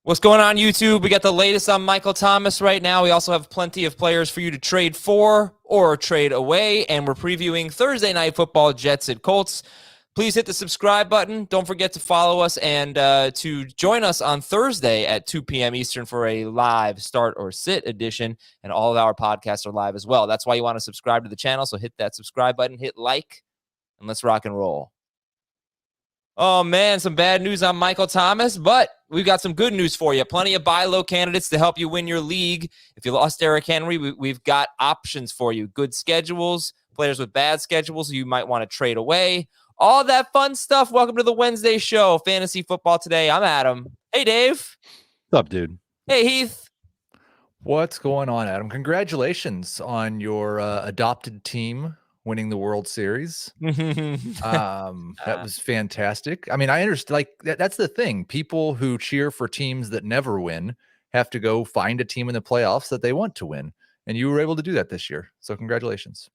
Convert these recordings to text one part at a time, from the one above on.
What's going on, YouTube? We got the latest on Michael Thomas right now. We also have plenty of players for you to trade for or trade away, and we're previewing Thursday Night Football, Jets and Colts. Please hit the subscribe button. Don't forget to follow us and to join us on Thursday at 2 p.m. Eastern for a live start or sit edition, and all of our podcasts are live as well. That's why you want to subscribe to the channel, so hit that subscribe button, hit like, and let's rock and roll. Oh, man, some bad news on Michael Thomas, but we've got some good news for you. Plenty of buy low candidates to help you win your league. If you lost Derrick Henry, we've got options for you. Good schedules, players with bad schedules you might want to trade away. All that fun stuff. Welcome to the Wednesday show, Fantasy Football Today. I'm Adam. Hey, Dave. What's up, dude? Hey, Heath. What's going on, Adam? Congratulations on your adopted team winning the World Series. That was fantastic. I mean, I understand, like, that's the thing. People who cheer for teams that never win have to go find a team in the playoffs that they want to win. And you were able to do that this year. So congratulations.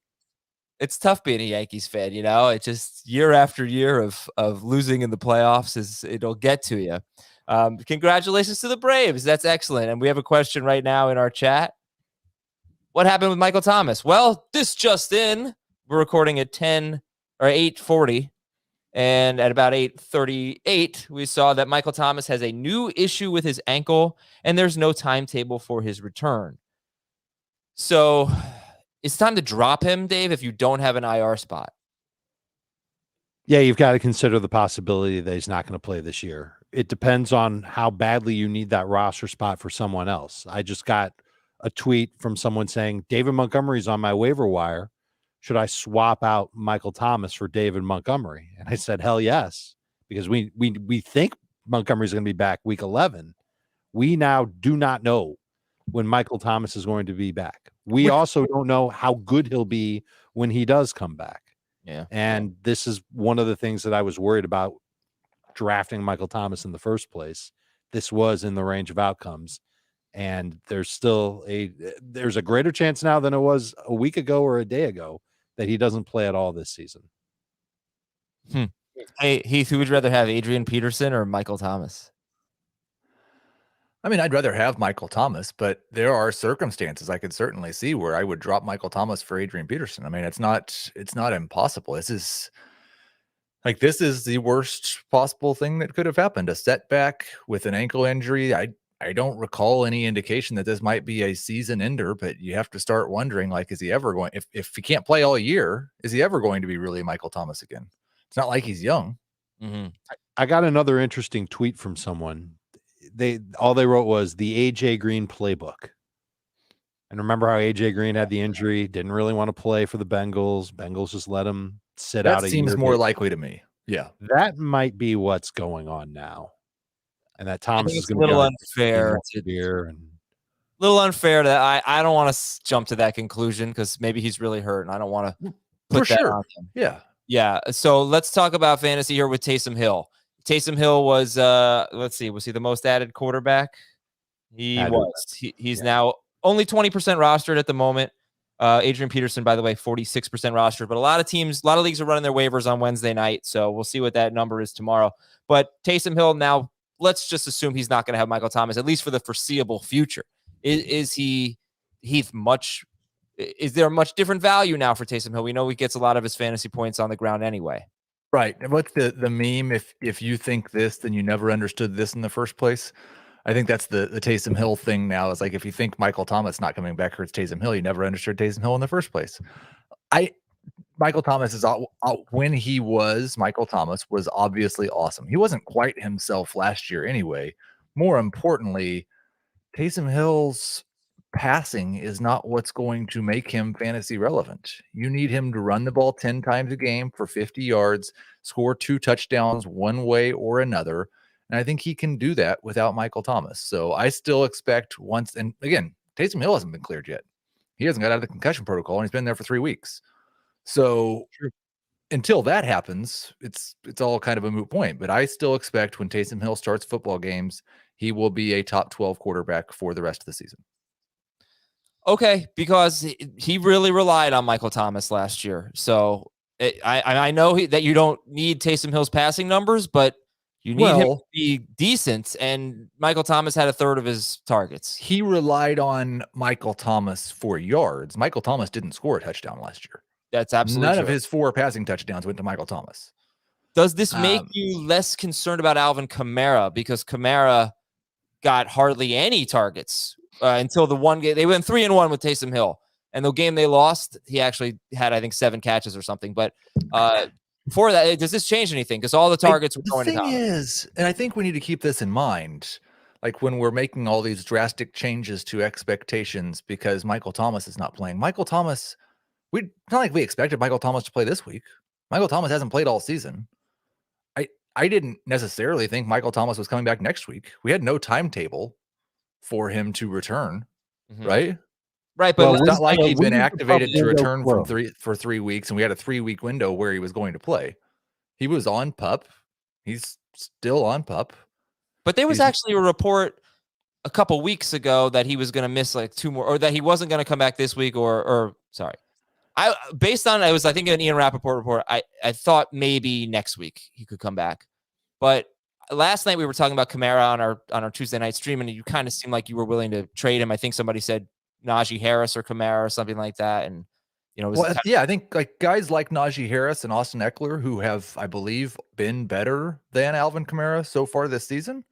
It's tough being a Yankees fan, you know. It just year after year of losing in the playoffs it'll get to you. Congratulations to the Braves. That's excellent. And we have a question right now in our chat. What happened with Michael Thomas? Well, this just in. We're recording at 8:40, and at about 8:38, we saw that Michael Thomas has a new issue with his ankle, and there's no timetable for his return. So it's time to drop him, Dave, if you don't have an IR spot. Yeah, you've got to consider the possibility that he's not going to play this year. It depends on how badly you need that roster spot for someone else. I just got a tweet from someone saying, David Montgomery's on my waiver wire. Should I swap out Michael Thomas for David Montgomery? And I said, hell yes, because we think Montgomery's going to be back week 11. We now do not know when Michael Thomas is going to be back. We also don't know how good he'll be when he does come back. Yeah. And this is one of the things that I was worried about drafting Michael Thomas in the first place. This was in the range of outcomes. And there's a greater chance now than it was a week ago or a day ago that he doesn't play at all this season. Hey, Heath, who would you rather have, Adrian Peterson or Michael Thomas? I mean, I'd rather have Michael Thomas, but there are circumstances I could certainly see where I would drop Michael Thomas for Adrian Peterson. I mean, it's not impossible. This is the worst possible thing that could have happened. A setback with an ankle injury. I don't recall any indication that this might be a season ender, but you have to start wondering, like, is he ever going, if he can't play all year, is he ever going to be really Michael Thomas again? It's not like he's young. Mm-hmm. I got another interesting tweet from someone. All they wrote was the AJ Green playbook. And remember how AJ Green had the injury, didn't really want to play for the Bengals. Bengals just let him sit out. That seems more likely to me. Yeah. That might be what's going on now. And that Thomas is going to be a little unfair. A little unfair that I don't want to jump to that conclusion because maybe he's really hurt and I don't want to put that on him. Yeah. Yeah. So let's talk about fantasy here with Taysom Hill. Taysom Hill was, was he the most added quarterback? He was. He's now only 20% rostered at the moment. Adrian Peterson, by the way, 46% rostered. But a lot of leagues are running their waivers on Wednesday night. So we'll see what that number is tomorrow. But Taysom Hill now, let's just assume he's not going to have Michael Thomas, at least for the foreseeable future. Is there much different value now for Taysom Hill? We know he gets a lot of his fantasy points on the ground anyway. Right. And what's the meme? If you think this, then you never understood this in the first place. I think that's the Taysom Hill thing now. Is like, if you think Michael Thomas not coming back or it's Taysom Hill, you never understood Taysom Hill in the first place. Michael Thomas is when he was Michael Thomas was obviously awesome. He wasn't quite himself last year anyway. More importantly, Taysom Hill's passing is not what's going to make him fantasy relevant. You need him to run the ball 10 times a game for 50 yards, score 2 touchdowns one way or another. And I think he can do that without Michael Thomas. So I still expect and again, Taysom Hill hasn't been cleared yet. He hasn't got out of the concussion protocol and he's been there for 3 weeks. So until that happens, it's all kind of a moot point. But I still expect when Taysom Hill starts football games, he will be a top 12 quarterback for the rest of the season. Okay, because he really relied on Michael Thomas last year. So I know that you don't need Taysom Hill's passing numbers, but You need him to be decent, and Michael Thomas had a third of his targets. He relied on Michael Thomas for yards. Michael Thomas didn't score a touchdown last year. That's absolutely None true. of his 4 passing touchdowns went to Michael Thomas. Does this make you less concerned about Alvin Kamara? Because Kamara got hardly any targets until the one game. They went 3-1 with Taysom Hill. And the game they lost, he actually had, I think, 7 catches or something. But before that, does this change anything? Because all the targets were going to Thomas. The thing is, and I think we need to keep this in mind, like when we're making all these drastic changes to expectations because Michael Thomas is not playing. Michael Thomas, it's not like we expected Michael Thomas to play this week. Michael Thomas hasn't played all season. I didn't necessarily think Michael Thomas was coming back next week. We had no timetable for him to return, right? Right, but it's not like he'd been activated to return for 3 weeks, and we had a 3-week window where he was going to play. He was on PUP. He's still on PUP. But there was actually a report a couple weeks ago that he was going to miss like 2 more, or that he wasn't going to come back this week, or sorry. Based on, I think an Ian Rappaport report, I thought maybe next week he could come back. But last night we were talking about Kamara on our Tuesday night stream, and you kind of seemed like you were willing to trade him. I think somebody said Najee Harris or Kamara or something like that. And, I think like guys like Najee Harris and Austin Eckler, who have, I believe, been better than Alvin Kamara so far this season.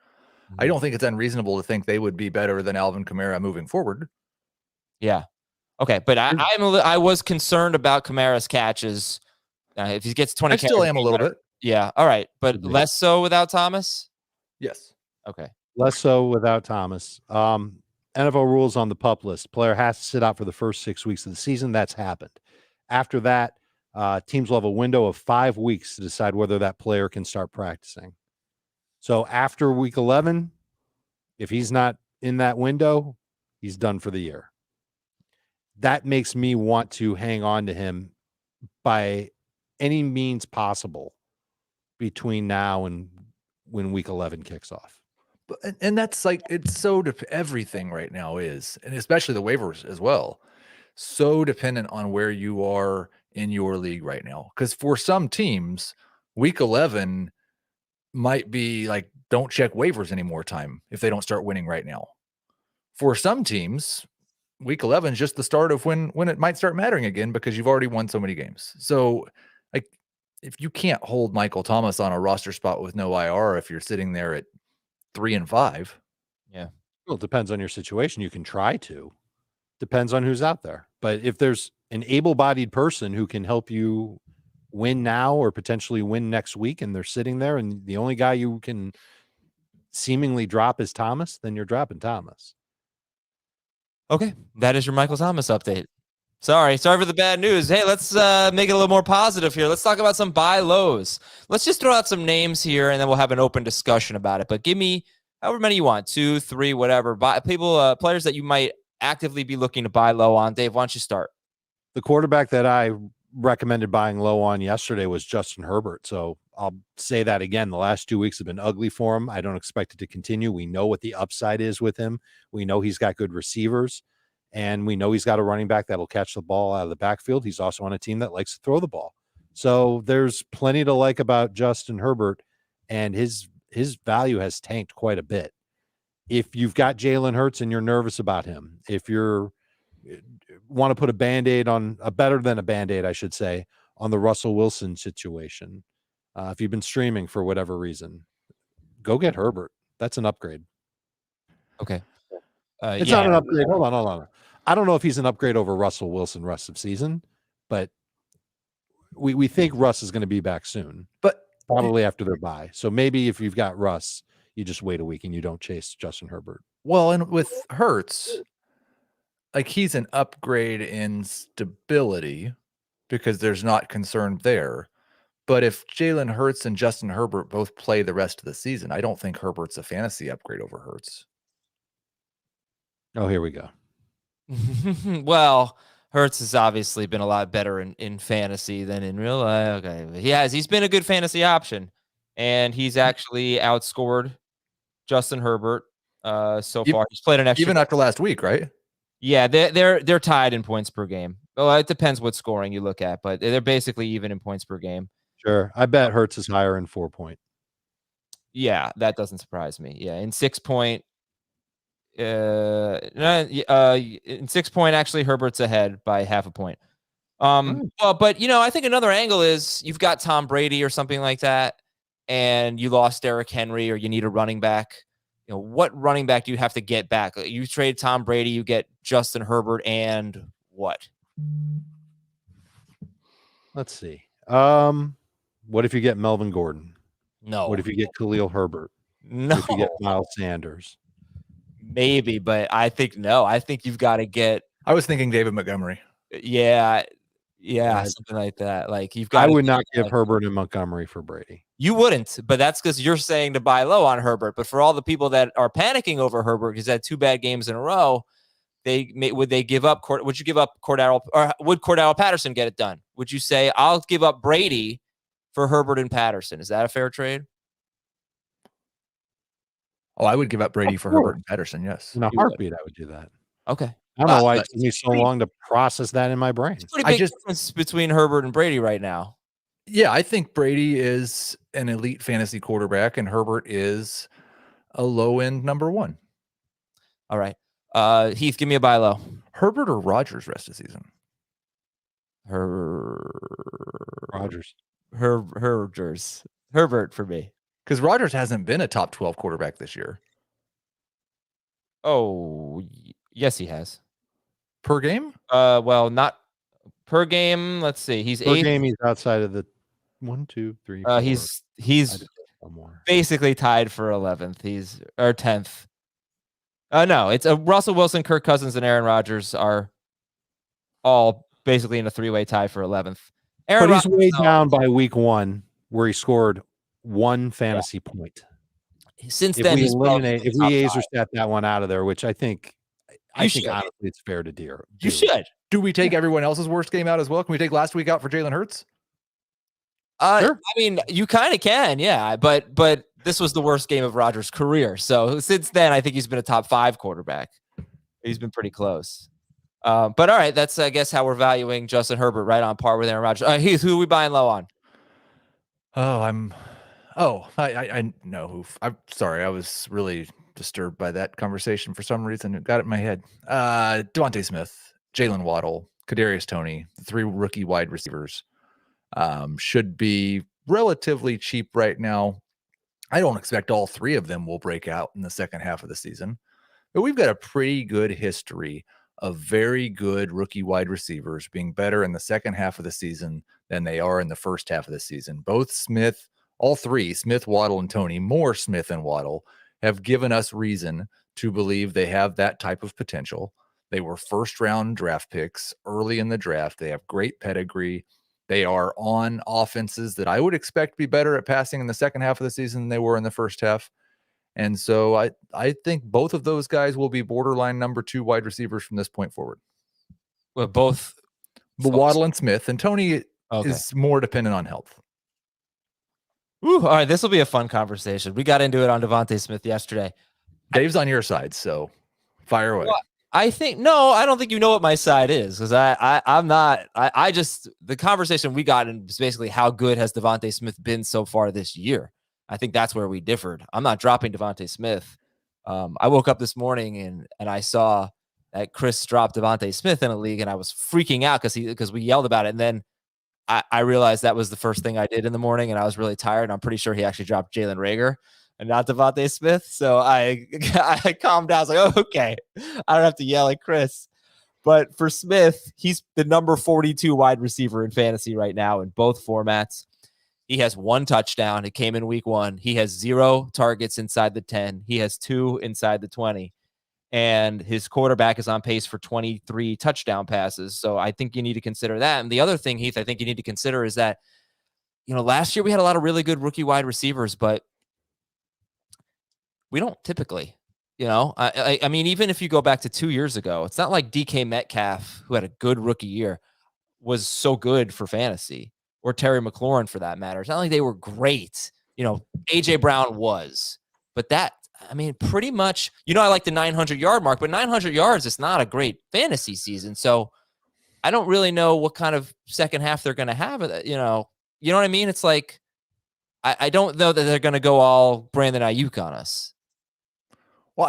I don't think it's unreasonable to think they would be better than Alvin Kamara moving forward. Yeah. Okay. But I was concerned about Kamara's catches. If he gets 20 catches. I still am a little bit. Yeah. All right. But less so without Thomas? Yes. Okay. Less so without Thomas. NFL rules on the PUP list. Player has to sit out for the first 6 weeks of the season. That's happened. After that, teams will have a window of 5 weeks to decide whether that player can start practicing. So after week 11, if he's not in that window, he's done for the year. That makes me want to hang on to him by any means possible between now and when week 11 kicks off. And that's like, it's so everything right now is, and especially the waivers as well, so dependent on where you are in your league right now. Because for some teams, week 11 might be like, don't check waivers anymore time if they don't start winning right now. For some teams, week 11 is just the start of when it might start mattering again because you've already won so many games. So like, if you can't hold Michael Thomas on a roster spot with no IR, if you're sitting there at 3 and 5. Yeah. Well, it depends on your situation. You can try to. Depends on who's out there. But if there's an able-bodied person who can help you win now or potentially win next week, and they're sitting there, and the only guy you can seemingly drop is Thomas, then you're dropping Thomas. Okay. That is your Michael Thomas update. Sorry for the bad news. Hey, let's make it a little more positive here. Let's talk about some buy lows. Let's just throw out some names here, and then we'll have an open discussion about it. But give me however many you want, 2, 3, whatever. Players that you might actively be looking to buy low on. Dave, why don't you start? The quarterback that I recommended buying low on yesterday was Justin Herbert. So I'll say that again. The last 2 weeks have been ugly for him. I don't expect it to continue. We know what the upside is with him. We know he's got good receivers. And we know he's got a running back that'll catch the ball out of the backfield. He's also on a team that likes to throw the ball. So there's plenty to like about Justin Herbert, and his value has tanked quite a bit. If you've got Jalen Hurts and you're nervous about him, if you're want to put a Band-Aid on a better than a Band-Aid, I should say, on the Russell Wilson situation, if you've been streaming for whatever reason, go get Herbert. That's an upgrade. Okay. It's not an upgrade. Hold on. I don't know if he's an upgrade over Russell Wilson rest of season, but we think Russ is going to be back soon, but probably after their bye. So maybe if you've got Russ, you just wait a week and you don't chase Justin Herbert. Well, and with Hurts, like he's an upgrade in stability because there's not concern there. But if Jalen Hurts and Justin Herbert both play the rest of the season, I don't think Herbert's a fantasy upgrade over Hurts. Oh, here we go. Well, Hurts has obviously been a lot better in fantasy than in real life. Okay, he's been a good fantasy option, and he's actually outscored Justin Herbert so far. He's played an extra even after last week, right? Yeah, they're tied in points per game. Well, it depends what scoring you look at, but they're basically even in points per game. Sure, I bet Hurts is higher in 4-point. Yeah, that doesn't surprise me. Yeah, in 6 point, actually, Herbert's ahead by half a point. Well, but I think another angle is you've got Tom Brady or something like that, and you lost Derrick Henry, or you need a running back. What running back do you have to get back? You trade Tom Brady, you get Justin Herbert, and what? Let's see. What if you get Melvin Gordon? No. What if you get Khalil Herbert? No. What if you get Miles Sanders? Maybe, but I think no. I think you've got to get. I was thinking David Montgomery. Yeah, something like that. Like you've got. I would not give Herbert and Montgomery for Brady. You wouldn't, but that's because you're saying to buy low on Herbert. But for all the people that are panicking over Herbert because he had 2 bad games in a row, would they give up? Would you give up Cordarrelle, or would Cordarrelle Patterson get it done? Would you say I'll give up Brady for Herbert and Patterson? Is that a fair trade? Oh, I would give up Brady for Herbert and Patterson. Yes, in a heartbeat, I would do that. Okay. I don't know why it took me so long to process that in my brain. It's a pretty big difference between Herbert and Brady right now. Yeah, I think Brady is an elite fantasy quarterback, and Herbert is a low-end number 1. All right. Heath, give me a buy low. Herbert or Rodgers rest of the season? Rodgers. Herbert for me. Because Rodgers hasn't been a top 12 quarterback this year. Oh, yes, he has. Per game? Well, not per game. Let's see. He's per game. He's outside of the 1, 2, 3. 4. He's basically tied for 11th. He's or 10th. No, it's Russell Wilson, Kirk Cousins, and Aaron Rodgers are all basically in a 3-way tie for 11th. But he's way down by week 1, where he scored 1 fantasy point. Since then, if we Azer-stat that one out of there, which I think honestly it's fair to do. You should. Do we take everyone else's worst game out as well? Can we take last week out for Jalen Hurts? Sure. I mean, you kind of can, yeah. But this was the worst game of Rodgers' career. So since then, I think he's been a top 5 quarterback. He's been pretty close. But all right, that's I guess how we're valuing Justin Herbert, right on par with Aaron Rodgers. Heath, who are we buying low on? I know who. I'm sorry, I was really disturbed by that conversation for some reason. It got it in my head. Devontae Smith, Jalen Waddle, Kadarius Toney, the 3 rookie wide receivers, should be relatively cheap right now. I don't expect all 3 of them will break out in the second half of the season, but we've got a pretty good history of very good rookie wide receivers being better in the second half of the season than they are in the first half of the season. All 3, Smith, Waddle, and Toney, more Smith and Waddle, have given us reason to believe they have that type of potential. They were first-round draft picks early in the draft. They have great pedigree. They are on offenses that I would expect to be better at passing in the second half of the season than they were in the first half. And so I think both of those guys will be borderline number 2 wide receivers from this point forward. Well, both Waddle and Smith, and Toney is more dependent on health. Ooh, all right, this will be a fun conversation. We got into it on Devontae Smith yesterday. Dave's on your side, so fire away. Well, I don't think you know what my side is, because I'm not. I just, the conversation we got in is basically how good has Devontae Smith been so far this year. I think that's where we differed. I'm not dropping Devontae Smith. I woke up this morning and I saw that Chris dropped Devontae Smith in a league, and I was freaking out because we yelled about it. And then I realized that was the first thing I did in the morning, and I was really tired. I'm pretty sure he actually dropped Jalen Reagor and not Devontae Smith. So I calmed down. I was like, oh, okay, I don't have to yell at Chris. But for Smith, he's the number 42 wide receiver in fantasy right now in both formats. He has 1 touchdown. It came in week 1. He has 0 targets inside the 10. He has 2 inside the 20. And his quarterback is on pace for 23 touchdown passes. So I think you need to consider that. And the other thing, Heath, I think you need to consider is that, last year we had a lot of really good rookie wide receivers, but we don't typically, I mean, even if you go back to 2 years ago, it's not like DK Metcalf, who had a good rookie year, was so good for fantasy, or Terry McLaurin for that matter. It's not like they were great. AJ Brown was, but pretty much, I like the 900-yard mark, but 900 yards is not a great fantasy season. So I don't really know what kind of second half they're going to have. You know what I mean? It's like, I don't know that they're going to go all Brandon Ayuk on us. Well,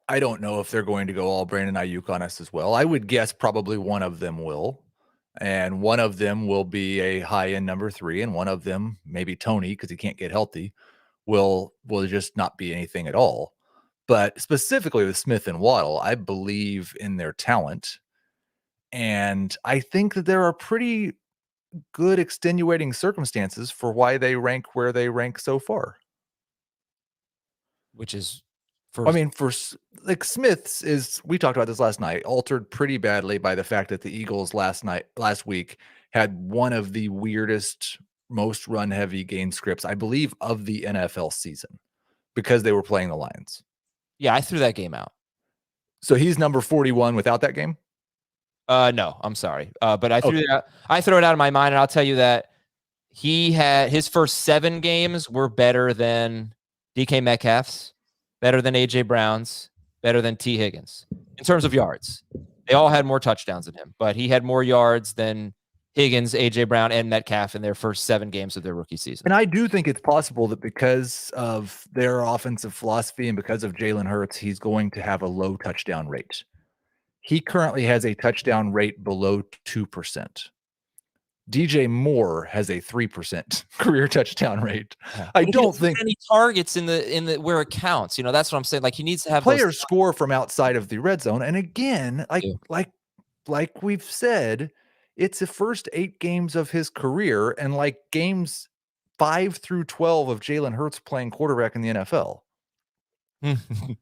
I don't know if they're going to go all Brandon Ayuk on us as well. I would guess probably one of them will. And one of them will be a high-end number 3, and one of them, maybe Toney, because he can't get healthy, will just not be anything at all. But specifically with Smith and Waddle, I believe in their talent. And I think that there are pretty good extenuating circumstances for why they rank where they rank so far. Which is, I mean, for like Smith's is, we talked about this last night, altered pretty badly by the fact that the Eagles last week had one of the weirdest, most run heavy game scripts, I believe, of the NFL season because they were playing the Lions. Yeah, I threw that game out. So he's number 41 without that game? No, I'm sorry. But I threw it out. I throw it out of my mind, and I'll tell you that he had his first 7 games were better than DK Metcalf's, better than AJ Brown's, better than T. Higgins in terms of yards. They all had more touchdowns than him, but he had more yards than Higgins, AJ Brown, and Metcalf in their first 7 games of their rookie season. And I do think it's possible that because of their offensive philosophy and because of Jalen Hurts, he's going to have a low touchdown rate. He currently has a touchdown rate below 2%. DJ Moore has a 3% career touchdown rate. I don't think any targets in the where it counts. You know, that's what I'm saying. Like he needs to have players score from outside of the red zone. And again, like we've said, it's the first 8 games of his career, and like games 5 through 12 of Jalen Hurts playing quarterback in the NFL.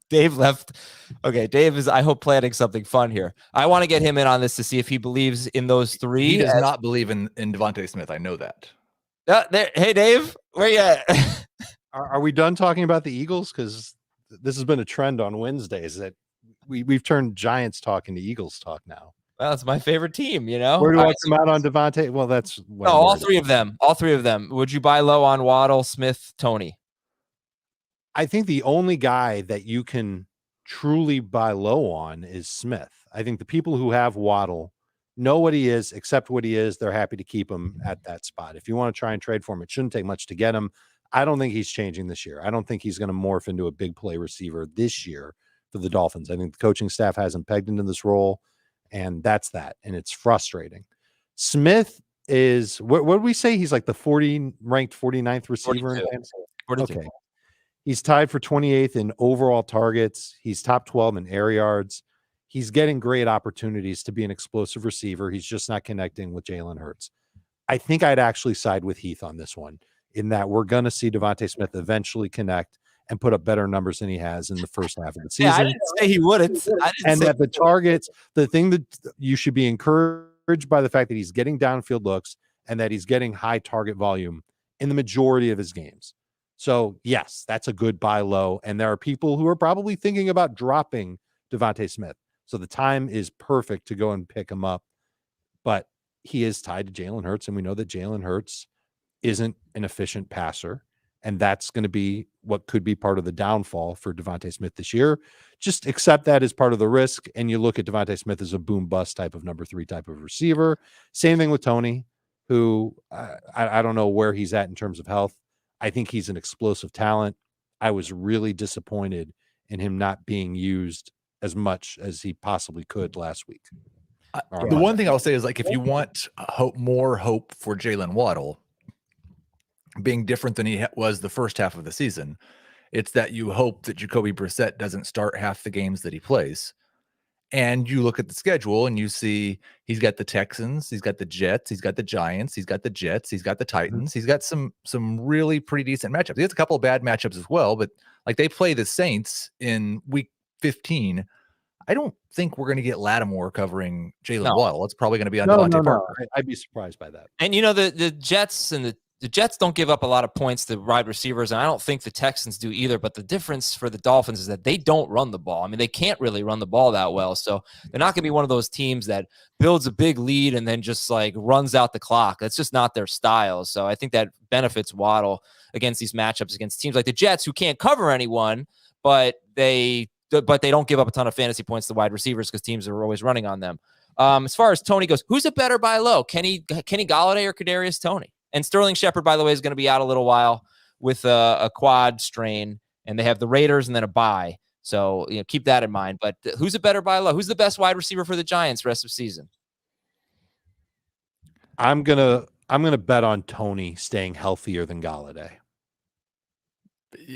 Dave left. Okay, Dave is, I hope, planning something fun here. I want to get him in on this to see if he believes in those 3. He does not believe in Devontae Smith. I know that. Hey, Dave, where you at? Are we done talking about the Eagles? Because this has been a trend on Wednesdays that we've turned Giants talk into Eagles talk now. Well, it's my favorite team, you know. Where do I come out on Devontae? Well, that's all 3 of them. All 3 of them. Would you buy low on Waddle, Smith, Toney? I think the only guy that you can truly buy low on is Smith. I think the people who have Waddle know what he is, accept what he is. They're happy to keep him at that spot. If you want to try and trade for him, it shouldn't take much to get him. I don't think he's changing this year. I don't think he's going to morph into a big play receiver this year for the Dolphins. I think the coaching staff hasn't pegged into this role, and that's that. And it's frustrating. Smith is, what did we say? He's like the ranked 49th receiver. 42. Okay. He's tied for 28th in overall targets. He's top 12 in air yards. He's getting great opportunities to be an explosive receiver. He's just not connecting with Jalen Hurts. I think I'd actually side with Heath on this one, in that we're going to see Devontae Smith eventually connect and put up better numbers than he has in the first half of the season. Yeah, I didn't say he wouldn't. And that the targets, the thing that you should be encouraged by the fact that he's getting downfield looks and that he's getting high target volume in the majority of his games. So, yes, that's a good buy low. And there are people who are probably thinking about dropping Devontae Smith. So the time is perfect to go and pick him up. But he is tied to Jalen Hurts, and we know that Jalen Hurts isn't an efficient passer. And that's going to be what could be part of the downfall for Devontae Smith this year. Just accept that as part of the risk. And you look at Devontae Smith as a boom bust type of number 3 type of receiver. Same thing with Toney, who I don't know where he's at in terms of health. I think he's an explosive talent. I was really disappointed in him not being used as much as he possibly could last week. The one thing I'll say is, like, if you want more hope for Jalen Waddle being different than he was the first half of the season, it's that you hope that Jacoby Brissett doesn't start half the games that he plays. And you look at the schedule and you see he's got the Texans, he's got the Jets, he's got the Giants, he's got the Jets, he's got the Titans. He's got some really pretty decent matchups. He has a couple of bad matchups as well, but like they play the Saints in week 15. I don't think we're going to get Lattimore covering Jalen Waddle. It's probably going to be on Devontae Parker. I'd be surprised by that. And, you know, the Jets and the Jets don't give up a lot of points to wide receivers, and I don't think the Texans do either. But the difference for the Dolphins is that they don't run the ball. I mean, they can't really run the ball that well. So they're not going to be one of those teams that builds a big lead and then just like runs out the clock. That's just not their style. So I think that benefits Waddle against these matchups against teams like the Jets, who can't cover anyone, but they don't give up a ton of fantasy points to wide receivers because teams are always running on them. As far as Toney goes, who's a better buy low? Kenny Golladay or Kadarius Toney? And Sterling Shepard, by the way, is going to be out a little while with a quad strain, and they have the Raiders and then a bye. So keep that in mind. But who's a better buy low? Who's the best wide receiver for the Giants rest of season? I'm gonna bet on Toney staying healthier than Galladay.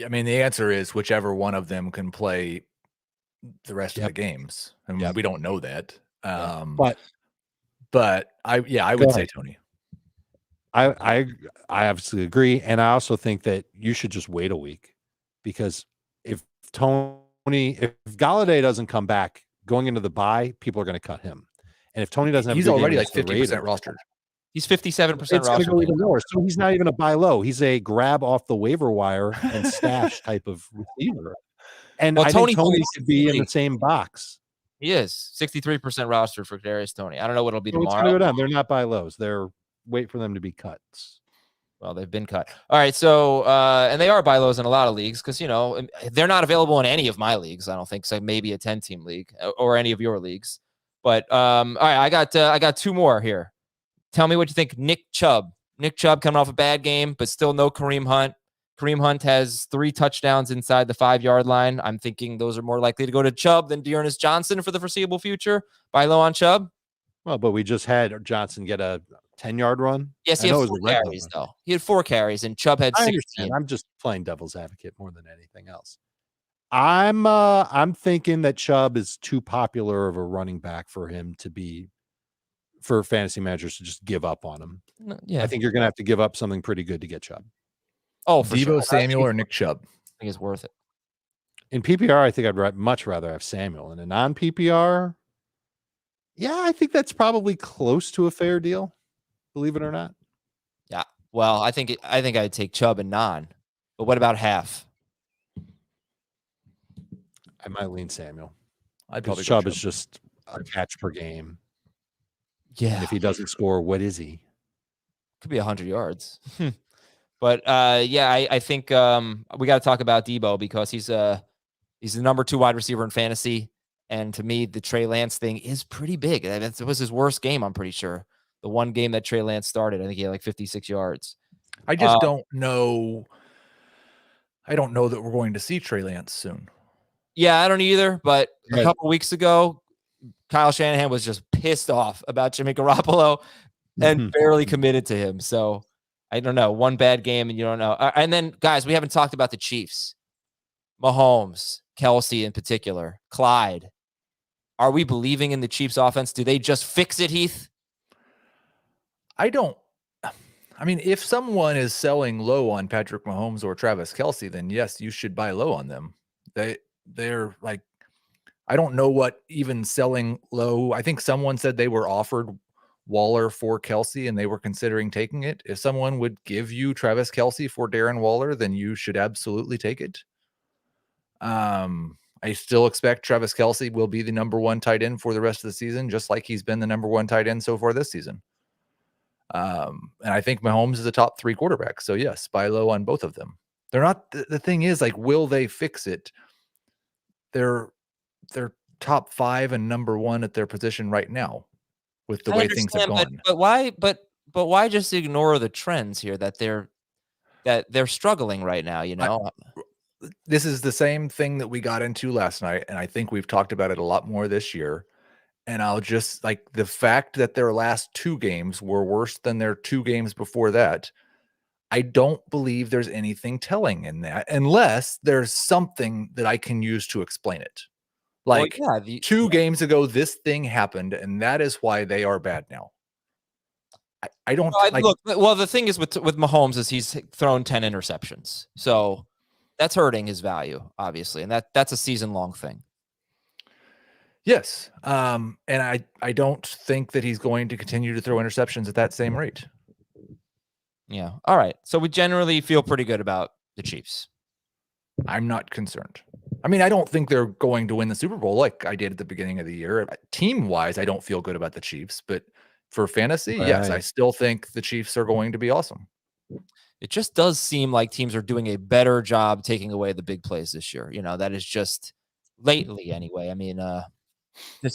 I mean, the answer is whichever one of them can play the rest of the games. I mean, we don't know that. But I would say Toney. I obviously agree, and I also think that you should just wait a week, because if Galladay doesn't come back going into the bye, people are going to cut him, and if Toney doesn't have, he's already like 50% rostered. He's 57% it's going to go even rostered. more. So he's not even a buy low. He's a grab off the waiver wire and stash type of receiver. And I think Toney could be in the same box. He is 63% rostered for Kadarius Toney. I don't know what it'll be tomorrow. What's going to go down? They're not buy lows. They're wait for them to be cuts. Well, they've been cut. All right. So, and they are buy lows in a lot of leagues because, they're not available in any of my leagues. I don't think so. Maybe a 10-team league or any of your leagues. But all right, I got two more here. Tell me what you think. Nick Chubb coming off a bad game, but still no Kareem Hunt. Kareem Hunt has 3 touchdowns inside the 5-yard line. I'm thinking those are more likely to go to Chubb than Dearness Johnson for the foreseeable future. Buy low on Chubb. Well, but we just had Johnson get a 10-yard run. Yes, he had 4 carries, though. He had 4 carries, and Chubb had 16. I'm just playing devil's advocate more than anything else. I'm thinking that Chubb is too popular of a running back for him to be, for fantasy managers to just give up on him. Yeah, I think you're going to have to give up something pretty good to get Chubb. Oh, for Deebo Samuel or Nick Chubb? I think it's worth it. In PPR, I think I'd much rather have Samuel. In a non-PPR, yeah, I think that's probably close to a fair deal, believe it or not. Yeah. Well, I think I'd take Chubb and non. But what about half? I might lean Samuel. I'd probably Chubb is just a catch per game. Yeah. And if he doesn't score, what is he? Could be 100 yards. But I think we got to talk about Deebo because he's the number 2 wide receiver in fantasy. And to me, the Trey Lance thing is pretty big. It was his worst game, I'm pretty sure. The one game that Trey Lance started, I think he had like 56 yards. I just don't know. I don't know that we're going to see Trey Lance soon. Yeah, I don't either. But a couple weeks ago, Kyle Shanahan was just pissed off about Jimmy Garoppolo and barely committed to him. So I don't know. One bad game and you don't know. And then, guys, we haven't talked about the Chiefs. Mahomes, Kelsey in particular, Clyde. Are we believing in the Chiefs offense? Do they just fix it, Heath? I mean, if someone is selling low on Patrick Mahomes or Travis Kelsey, then yes, you should buy low on them. They're like, I don't know what even selling low. I think someone said they were offered Waller for Kelsey and they were considering taking it. If someone would give you Travis Kelsey for Darren Waller, then you should absolutely take it. I still expect Travis Kelsey will be the number 1 tight end for the rest of the season, just like he's been the number 1 tight end so far this season. And I think Mahomes is a top 3 quarterback. So yes, buy low on both of them. They're not, the thing is, like, will they fix it? They're top 5 and number 1 at their position right now with the way things have gone. But why just ignore the trends here that they're struggling right now, This is the same thing that we got into last night, and I think we've talked about it a lot more this year. And I'll just, like, the fact that their last 2 games were worse than their 2 games before that, I don't believe there's anything telling in that, unless there's something that I can use to explain it. Like, 2 games ago, this thing happened, and that is why they are bad now. I don't look. Well, the thing is with Mahomes is he's thrown 10 interceptions, so that's hurting his value, obviously, and that's a season-long thing. Yes, and I don't think that he's going to continue to throw interceptions at that same rate. Yeah. All right. So we generally feel pretty good about the Chiefs. I'm not concerned. I mean, I don't think they're going to win the Super Bowl like I did at the beginning of the year. Team-wise, I don't feel good about the Chiefs, but for fantasy, yes, I still think the Chiefs are going to be awesome. It just does seem like teams are doing a better job taking away the big plays this year. That is just lately anyway. I mean,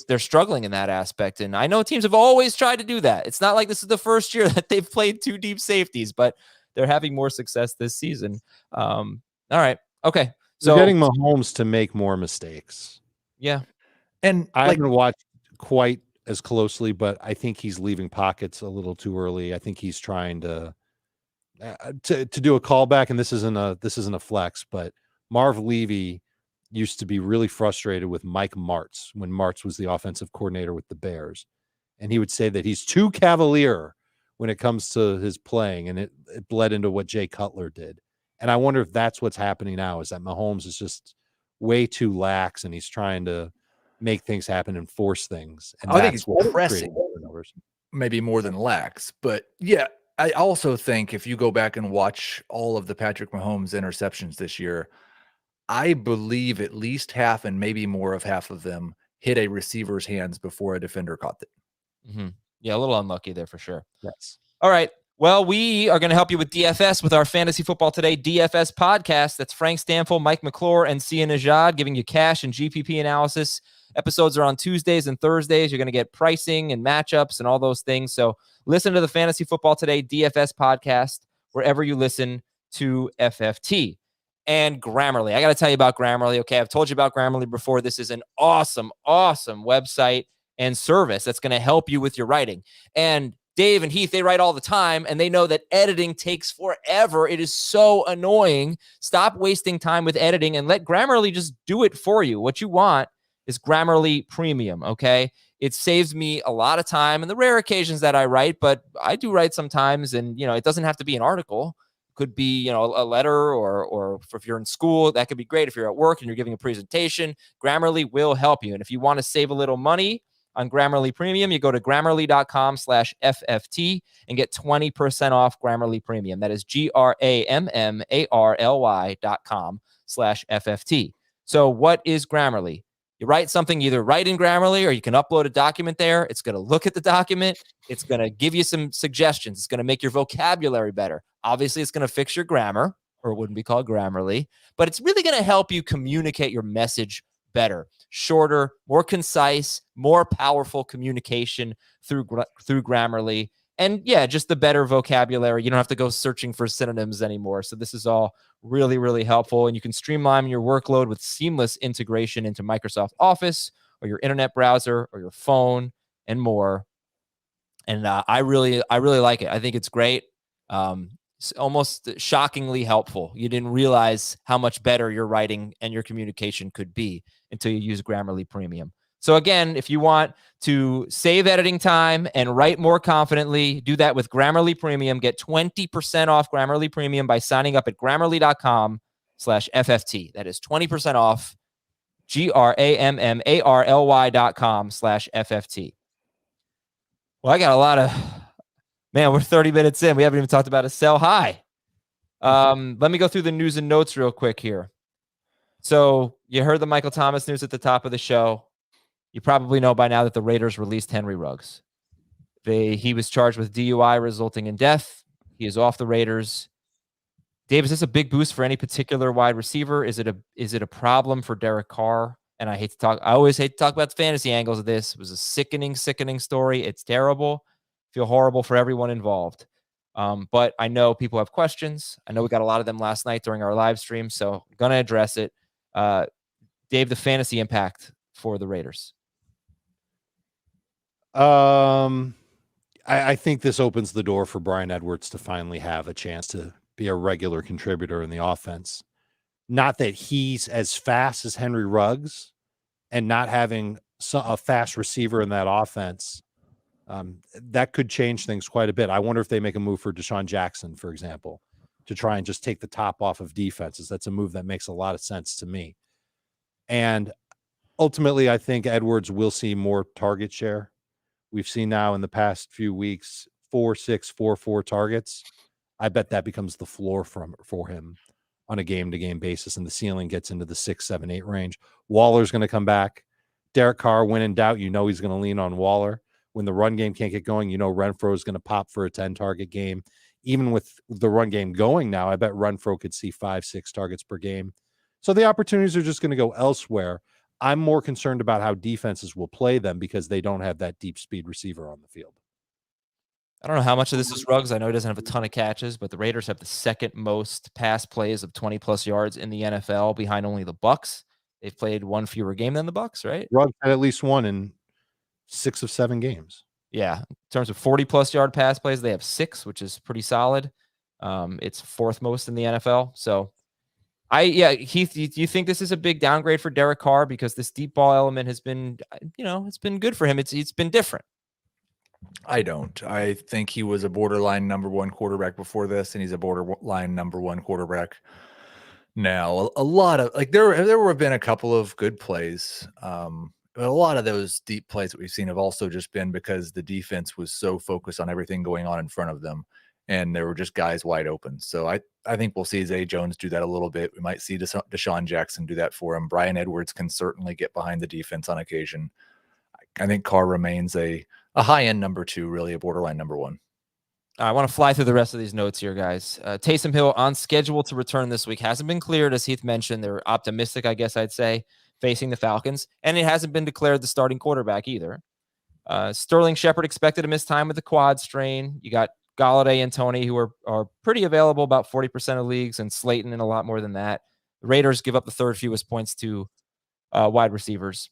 they're struggling in that aspect. And I know teams have always tried to do that. It's not like this is the first year that they've played 2 deep safeties, but they're having more success this season. All right. Okay. So So getting Mahomes to make more mistakes. yeah. And I like, haven't watched quite as closely, but I think he's leaving pockets a little too early. I think he's trying to do a callback, and this isn't a flex, but Marv Levy used to be really frustrated with Mike Martz when Martz was the offensive coordinator with the Bears, and he would say that he's too cavalier when it comes to his playing, and it bled into what Jay Cutler did. And I wonder if that's what's happening now, is that Mahomes is just way too lax, and he's trying to make things happen and force things. And I think that's he's what's pressing. creating turnovers. maybe more than lax. But yeah, I also think if you go back and watch all of the Patrick Mahomes interceptions this year, I believe at least half and maybe more of half of them hit a receiver's hands before a defender caught them. Yeah, a little unlucky there for sure. Yes. All right. Well, we are going to help you with DFS with our Fantasy Football Today DFS podcast. That's Frank Stanfield, Mike McClure, and Sia Najad giving you cash and GPP analysis. Episodes are on Tuesdays and Thursdays. You're going to get pricing and matchups and all those things. So listen to the Fantasy Football Today DFS podcast wherever you listen to FFT. And Grammarly. I got to tell you about Grammarly. Okay, I've told you about Grammarly before. This is an awesome, awesome website and service that's going to help you with your writing. And Dave and Heath, they write all the time, and they know that editing takes forever. It is so annoying. Stop wasting time with editing and let Grammarly just do it for you. What you want is Grammarly Premium, okay? It saves me a lot of time and the rare occasions that I write, but I do write sometimes, and, it doesn't have to be an article. It could be, a letter or if you're in school, that could be great. If you're at work and you're giving a presentation, Grammarly will help you. And if you want to save a little money on Grammarly Premium, you go to grammarly.com/FFT and get 20% off Grammarly Premium. That is GRAMMARLY.com/FFT. So what is Grammarly? You write something, either write in Grammarly or you can upload a document there. It's going to look at the document. It's going to give you some suggestions. It's going to make your vocabulary better. Obviously, it's going to fix your grammar, or it wouldn't be called Grammarly, but it's really going to help you communicate your message better, shorter, more concise, more powerful communication through Grammarly. And yeah, just the better vocabulary. You don't have to go searching for synonyms anymore. So this is all really, really helpful. And you can streamline your workload with seamless integration into Microsoft Office or your internet browser or your phone and more. And I really like it. I think it's great. It's almost shockingly helpful. You didn't realize how much better your writing and your communication could be until you use Grammarly Premium. So again, if you want to save editing time and write more confidently, do that with Grammarly Premium. Get 20% off Grammarly Premium by signing up at grammarly.com/FFT. That is 20% off, GRAMMARLY.com/FFT. Well, I got a lot of, man, we're 30 minutes in. We haven't even talked about a sell high. Let me go through the news and notes real quick here. So you heard the Michael Thomas news at the top of the show. You probably know by now that the Raiders released Henry Ruggs. He was charged with DUI resulting in death. He is off the Raiders. Dave, is this a big boost for any particular wide receiver? Is it a problem for Derek Carr? And I always hate to talk about the fantasy angles of this. It was a sickening story. It's terrible. Feel horrible for everyone involved. But I know people have questions. I know we got a lot of them last night during our live stream, so I'm going to address it. Dave, the fantasy impact for the Raiders. I think this opens the door for Bryan Edwards to finally have a chance to be a regular contributor in the offense. Not that he's as fast as Henry Ruggs, and not having a fast receiver in that offense, that could change things quite a bit. I wonder if they make a move for Deshaun Jackson, for example, to try and just take the top off of defenses. That's a move that makes a lot of sense to me. And ultimately, I think Edwards will see more target share. We've seen now in the past few weeks, 4, 6, 4, 4 targets. I bet that becomes the floor for him on a game-to-game basis, and the ceiling gets into the 6, 7, 8 range. Waller's going to come back. Derek Carr, when in doubt, he's going to lean on Waller. When the run game can't get going, Renfro is going to pop for a 10-target game. Even with the run game going now, I bet Renfro could see 5, 6 targets per game. So the opportunities are just going to go elsewhere. I'm more concerned about how defenses will play them because they don't have that deep speed receiver on the field. I don't know how much of this is Ruggs. I know he doesn't have a ton of catches, but the Raiders have the second most pass plays of 20+ yards in the NFL, behind only the Bucks. They've played one fewer game than the Bucks, right? Ruggs had at least one in 6 of 7 games. Yeah. In terms of 40+ yard pass plays, they have 6, which is pretty solid. It's 4th most in the NFL. So Heath, do you think this is a big downgrade for Derek Carr, because this deep ball element has been, it's been good for him. It's been different. I don't. I think he was a borderline number 1 quarterback before this, and he's a borderline number 1 quarterback now. A lot of there have been a couple of good plays. But a lot of those deep plays that we've seen have also just been because the defense was so focused on everything going on in front of them, and there were just guys wide open. So I think we'll see Zay Jones do that a little bit. We might see Deshaun Jackson do that for him. Bryan Edwards can certainly get behind the defense on occasion. I think Carr remains a high-end number 2, really a borderline number 1. I want to fly through the rest of these notes here, guys. Taysom Hill on schedule to return this week. Hasn't been cleared, as Heath mentioned. They're optimistic, I guess I'd say, facing the Falcons. And it hasn't been declared the starting quarterback either. Sterling Shepard expected to miss time with the quad strain. You got Galladay and Toney, who are pretty available, about 40% of leagues, and Slayton in a lot more than that. The Raiders give up the 3rd fewest points to wide receivers.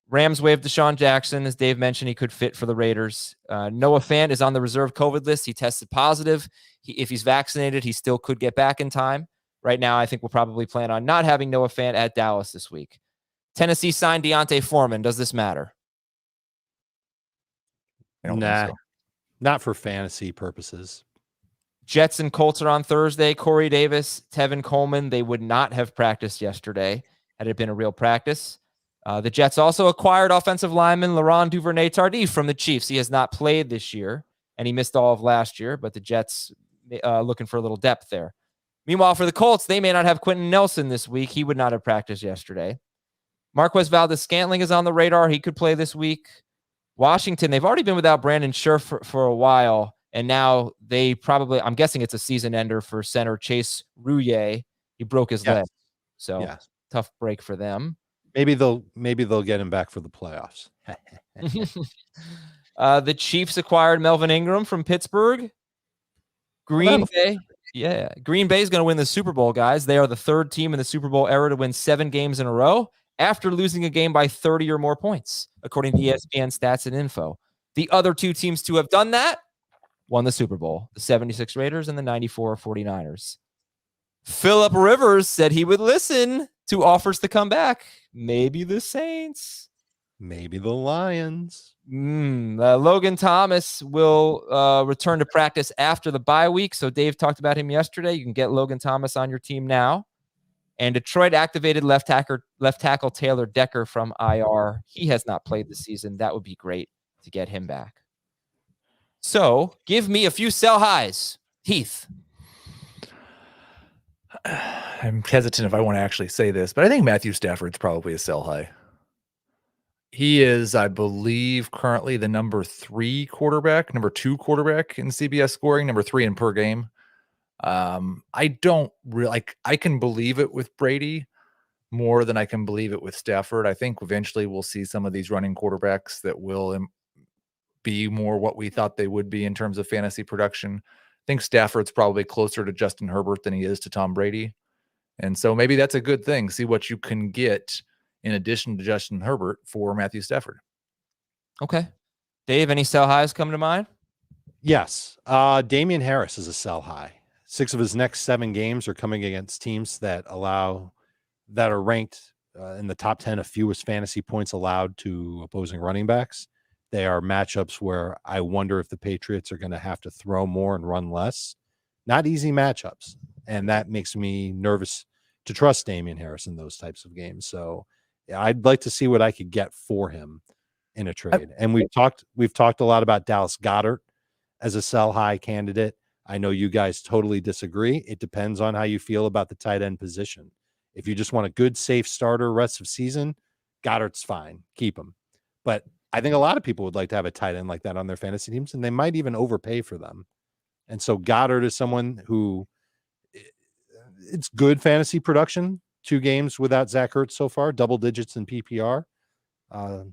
Rams waived Deshaun Jackson. As Dave mentioned, he could fit for the Raiders. Noah Fant is on the reserve COVID list. He tested positive. If he's vaccinated, he still could get back in time. Right now, I think we'll probably plan on not having Noah Fant at Dallas this week. Tennessee signed Deontay Foreman. Does this matter? Nah, not for fantasy purposes. Jets and Colts are on Thursday. Corey Davis, Tevin Coleman, they would not have practiced yesterday had it been a real practice. The Jets also acquired offensive lineman Laurent Duvernay-Tardif from the Chiefs. He has not played this year, and he missed all of last year, but the Jets looking for a little depth there. Meanwhile, for the Colts, they may not have Quentin Nelson this week. He would not have practiced yesterday. Marquez Valdes-Scantling is on the radar. He could play this week. Washington, they've already been without Brandon Scherf for a while, and now they probably, I'm guessing it's a season ender for center Chase Rouillet. He broke his leg, so tough break for them. Maybe they'll get him back for the playoffs. The Chiefs acquired Melvin Ingram from Pittsburgh. Green Bay is going to win the Super Bowl, guys. They are the 3rd team in the Super Bowl era to win 7 games in a row after losing a game by 30 or more points, according to ESPN Stats and Info. The other 2 teams to have done that won the Super Bowl, the 76 Raiders and the 94 49ers. Phillip Rivers said he would listen to offers to come back. Maybe the Saints. Maybe the Lions. Logan Thomas will return to practice after the bye week. So Dave talked about him yesterday. You can get Logan Thomas on your team now. And Detroit activated left tackle Taylor Decker from IR. He has not played this season. That would be great to get him back. So give me a few sell highs. Heath. I'm hesitant if I want to actually say this, but I think Matthew Stafford's probably a sell high. He is, I believe, currently the number 2 quarterback in CBS scoring, number 3 in per game. I don't really I can believe it with Brady more than I can believe it with Stafford. I think eventually we'll see some of these running quarterbacks that will be more what we thought they would be in terms of fantasy production. I think Stafford's probably closer to Justin Herbert than he is to Tom Brady. And so maybe that's a good thing. See what you can get in addition to Justin Herbert for Matthew Stafford. Okay. Dave, any sell highs come to mind? Yes. Damien Harris is a sell high. 6 of his next 7 games are coming against teams that are ranked in the top 10 of fewest fantasy points allowed to opposing running backs. They are matchups where I wonder if the Patriots are going to have to throw more and run less. Not easy matchups. And that makes me nervous to trust Damien Harris in those types of games. So I'd like to see what I could get for him in a trade. And we've talked a lot about Dallas Goedert as a sell high candidate. I know you guys totally disagree. It depends on how you feel about the tight end position. If you just want a good, safe starter rest of season, Goddard's fine. Keep him. But I think a lot of people would like to have a tight end like that on their fantasy teams, and they might even overpay for them. And so Goddard is someone who it's good fantasy production. 2 games without Zach Ertz so far, double digits in PPR,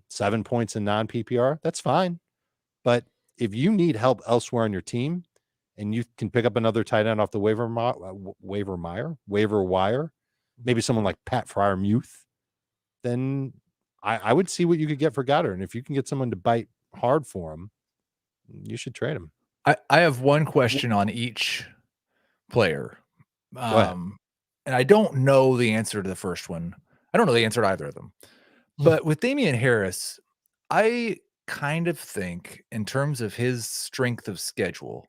7 points in non-PPR. That's fine. But if you need help elsewhere on your team and you can pick up another tight end off the waiver wire, maybe someone like Pat Fryermuth, then I would see what you could get for Goddard. And if you can get someone to bite hard for him, you should trade him. I have one question on each player. And I don't know the answer to the first one. I don't know the answer to either of them. But with Damien Harris, I kind of think in terms of his strength of schedule,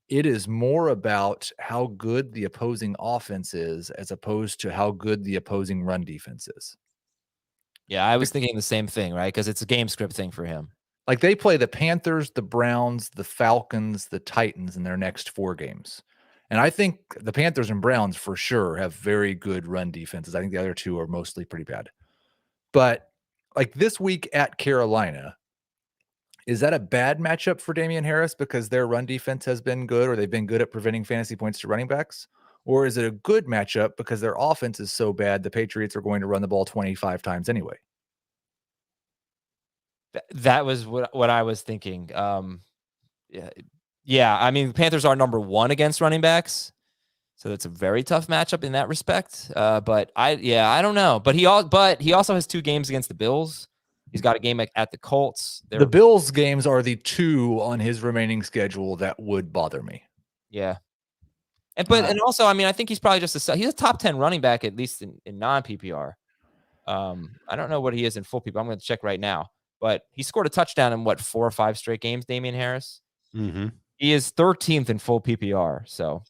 it is more about how good the opposing offense is as opposed to how good the opposing run defense is. Yeah, I was thinking the same thing, right? Because it's a game script thing for him. Like they play the Panthers, the Browns, the Falcons, the Titans in their next 4 games. And I think the Panthers and Browns for sure have very good run defenses. I think the other 2 are mostly pretty bad. But like this week at Carolina, is that a bad matchup for Damien Harris because their run defense has been good or they've been good at preventing fantasy points to running backs? Or is it a good matchup because their offense is so bad the Patriots are going to run the ball 25 times anyway? That was what I was thinking. Yeah. I mean, the Panthers are number 1 against running backs, so that's a very tough matchup in that respect. But I don't know. But he also has 2 games against the Bills. He's got a game at the Colts. The Bills games are the 2 on his remaining schedule that would bother me. Yeah. And also, I mean, I think he's probably he's a top 10 running back, at least in non-PPR. I don't know what he is in full PPR. I'm going to check right now. But he scored a touchdown in 4 or 5 straight games, Damien Harris. Mm-hmm. He is 13th in full PPR. So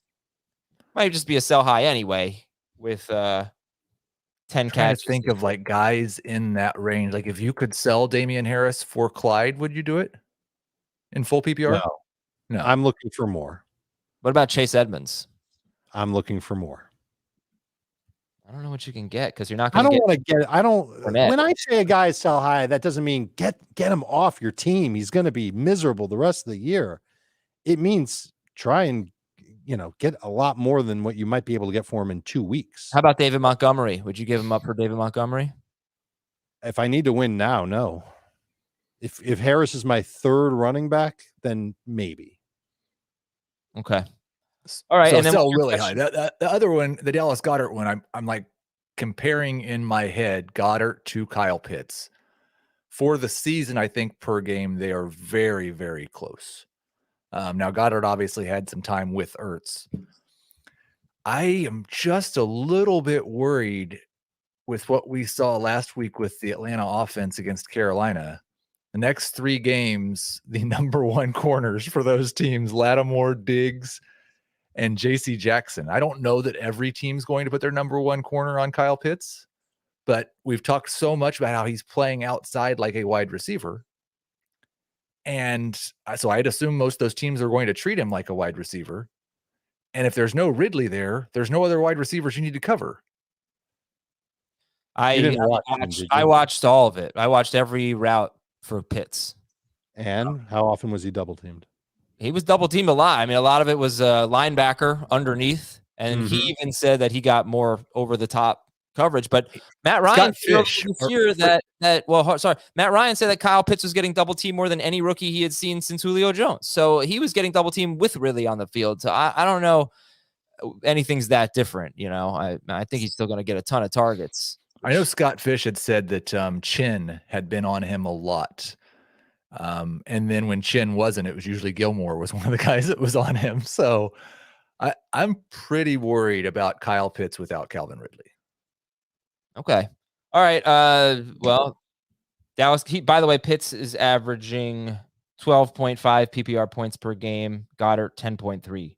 might just be a sell high anyway with 10 catches. Think of like guys in that range. Like if you could sell Damien Harris for Clyde, would you do it in full PPR? No. I'm looking for more. What about Chase Edmonds? I'm looking for more. I don't know what you can get because you're not going to get. I don't. Fournette. When I say a guy is sell high, that doesn't mean get him off your team. He's going to be miserable the rest of the year. It means try and get a lot more than what you might be able to get for him in 2 weeks. How about David Montgomery? Would you give him up for David Montgomery? If I need to win now, no. If Harris is my 3rd running back, then maybe. Okay. All right. So and then sell really high. The other one, the Dallas Goedert one, I'm like comparing in my head Goddard to Kyle Pitts. For the season, I think per game, they are very, very close. Now, Goddard obviously had some time with Ertz. I am just a little bit worried with what we saw last week with the Atlanta offense against Carolina. The next 3 games, the number 1 corners for those teams, Lattimore, Diggs, and JC Jackson. I don't know that every team's going to put their number 1 corner on Kyle Pitts, but we've talked so much about how he's playing outside like a wide receiver. And so I'd assume most of those teams are going to treat him like a wide receiver. And if there's no Ridley there, there's no other wide receivers you need to cover. I watched all of it. I watched every route for Pitts. And how often was he double teamed? He was double teamed a lot. I mean, a lot of it was linebacker underneath. And he even said that he got more over the top coverage. But Matt Ryan Matt Ryan said that Kyle Pitts was getting double teamed more than any rookie he had seen since Julio Jones. So he was getting double teamed with Ridley on the field. So I don't know anything's that different. I think he's still going to get a ton of targets. I know Scott Fish had said that Chin had been on him a lot. And then when Chin wasn't, it was usually Gilmore was one of the guys that was on him. So I'm pretty worried about Kyle Pitts without Calvin Ridley. Okay. All right. Well, Dallas, by the way, Pitts is averaging 12.5 PPR points per game. Goddard 10.3.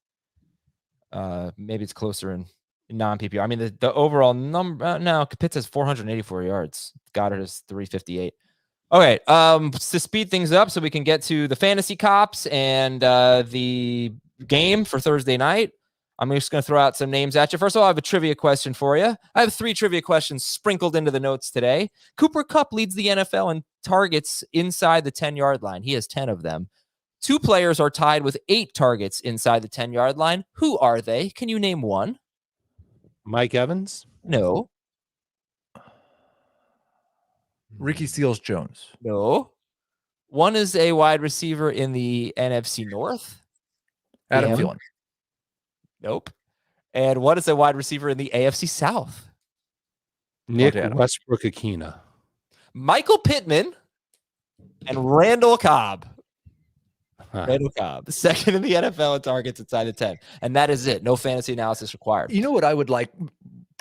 Maybe it's closer in non-PPR. I mean, the overall number, no, Pitts has 484 yards. Goddard is 358. Okay. To speed things up so we can get to the fantasy cops and the game for Thursday night, I'm just going to throw out some names at you. First of all, I have a trivia question for you. I have 3 trivia questions sprinkled into the notes today. Cooper Kupp leads the NFL in targets inside the 10-yard line. He has 10 of them. 2 players are tied with 8 targets inside the 10-yard line. Who are they? Can you name one? Mike Evans? No. Ricky Seals-Jones? No. One is a wide receiver in the NFC North. Adam Him. Thielen. Nope. And one is a wide receiver in the AFC South. Nick Adam. Westbrook-Akina. Michael Pittman and Randall Cobb. Huh. Randall Cobb, second in the NFL in targets inside the 10. And that is it. No fantasy analysis required. You know what I would like,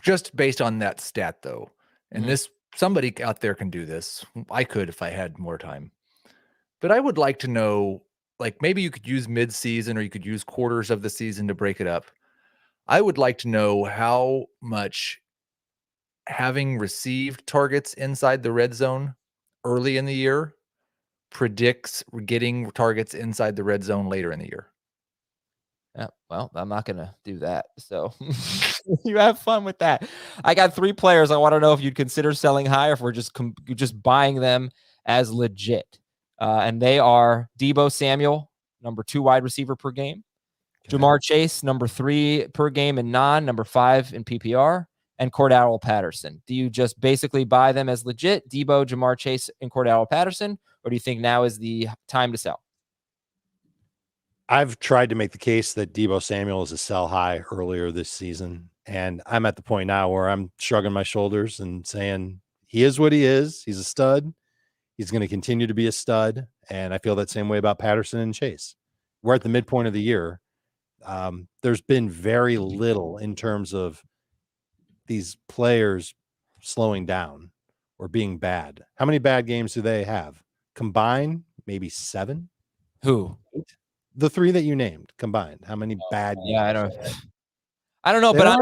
just based on that stat, though, and this somebody out there can do this. I could if I had more time. But I would like to know, like maybe you could use mid-season or you could use quarters of the season to break it up. I would like to know how much having received targets inside the red zone early in the year predicts getting targets inside the red zone later in the year. Yeah, well, I'm not going to do that. So you have fun with that. I got 3 players. I want to know if you'd consider selling high or if we're just buying them as legit. And they are Deebo Samuel, number 2 wide receiver per game. Okay. Jamar Chase, number 3 per game in number 5 in PPR. And Cordarrelle Patterson. Do you just basically buy them as legit? Deebo, Jamar Chase, and Cordarrelle Patterson? Or do you think now is the time to sell? I've tried to make the case that Deebo Samuel is a sell high earlier this season. And I'm at the point now where I'm shrugging my shoulders and saying he is what he is. He's a stud. He's going to continue to be a stud. And I feel that same way about Patterson and Chase. We're at the midpoint of the year. There's been very little in terms of these players slowing down or being bad. How many bad games do they have? Combined, maybe 7? Who? 8? The 3 that you named combined. How many bad games? Yeah, I don't know, but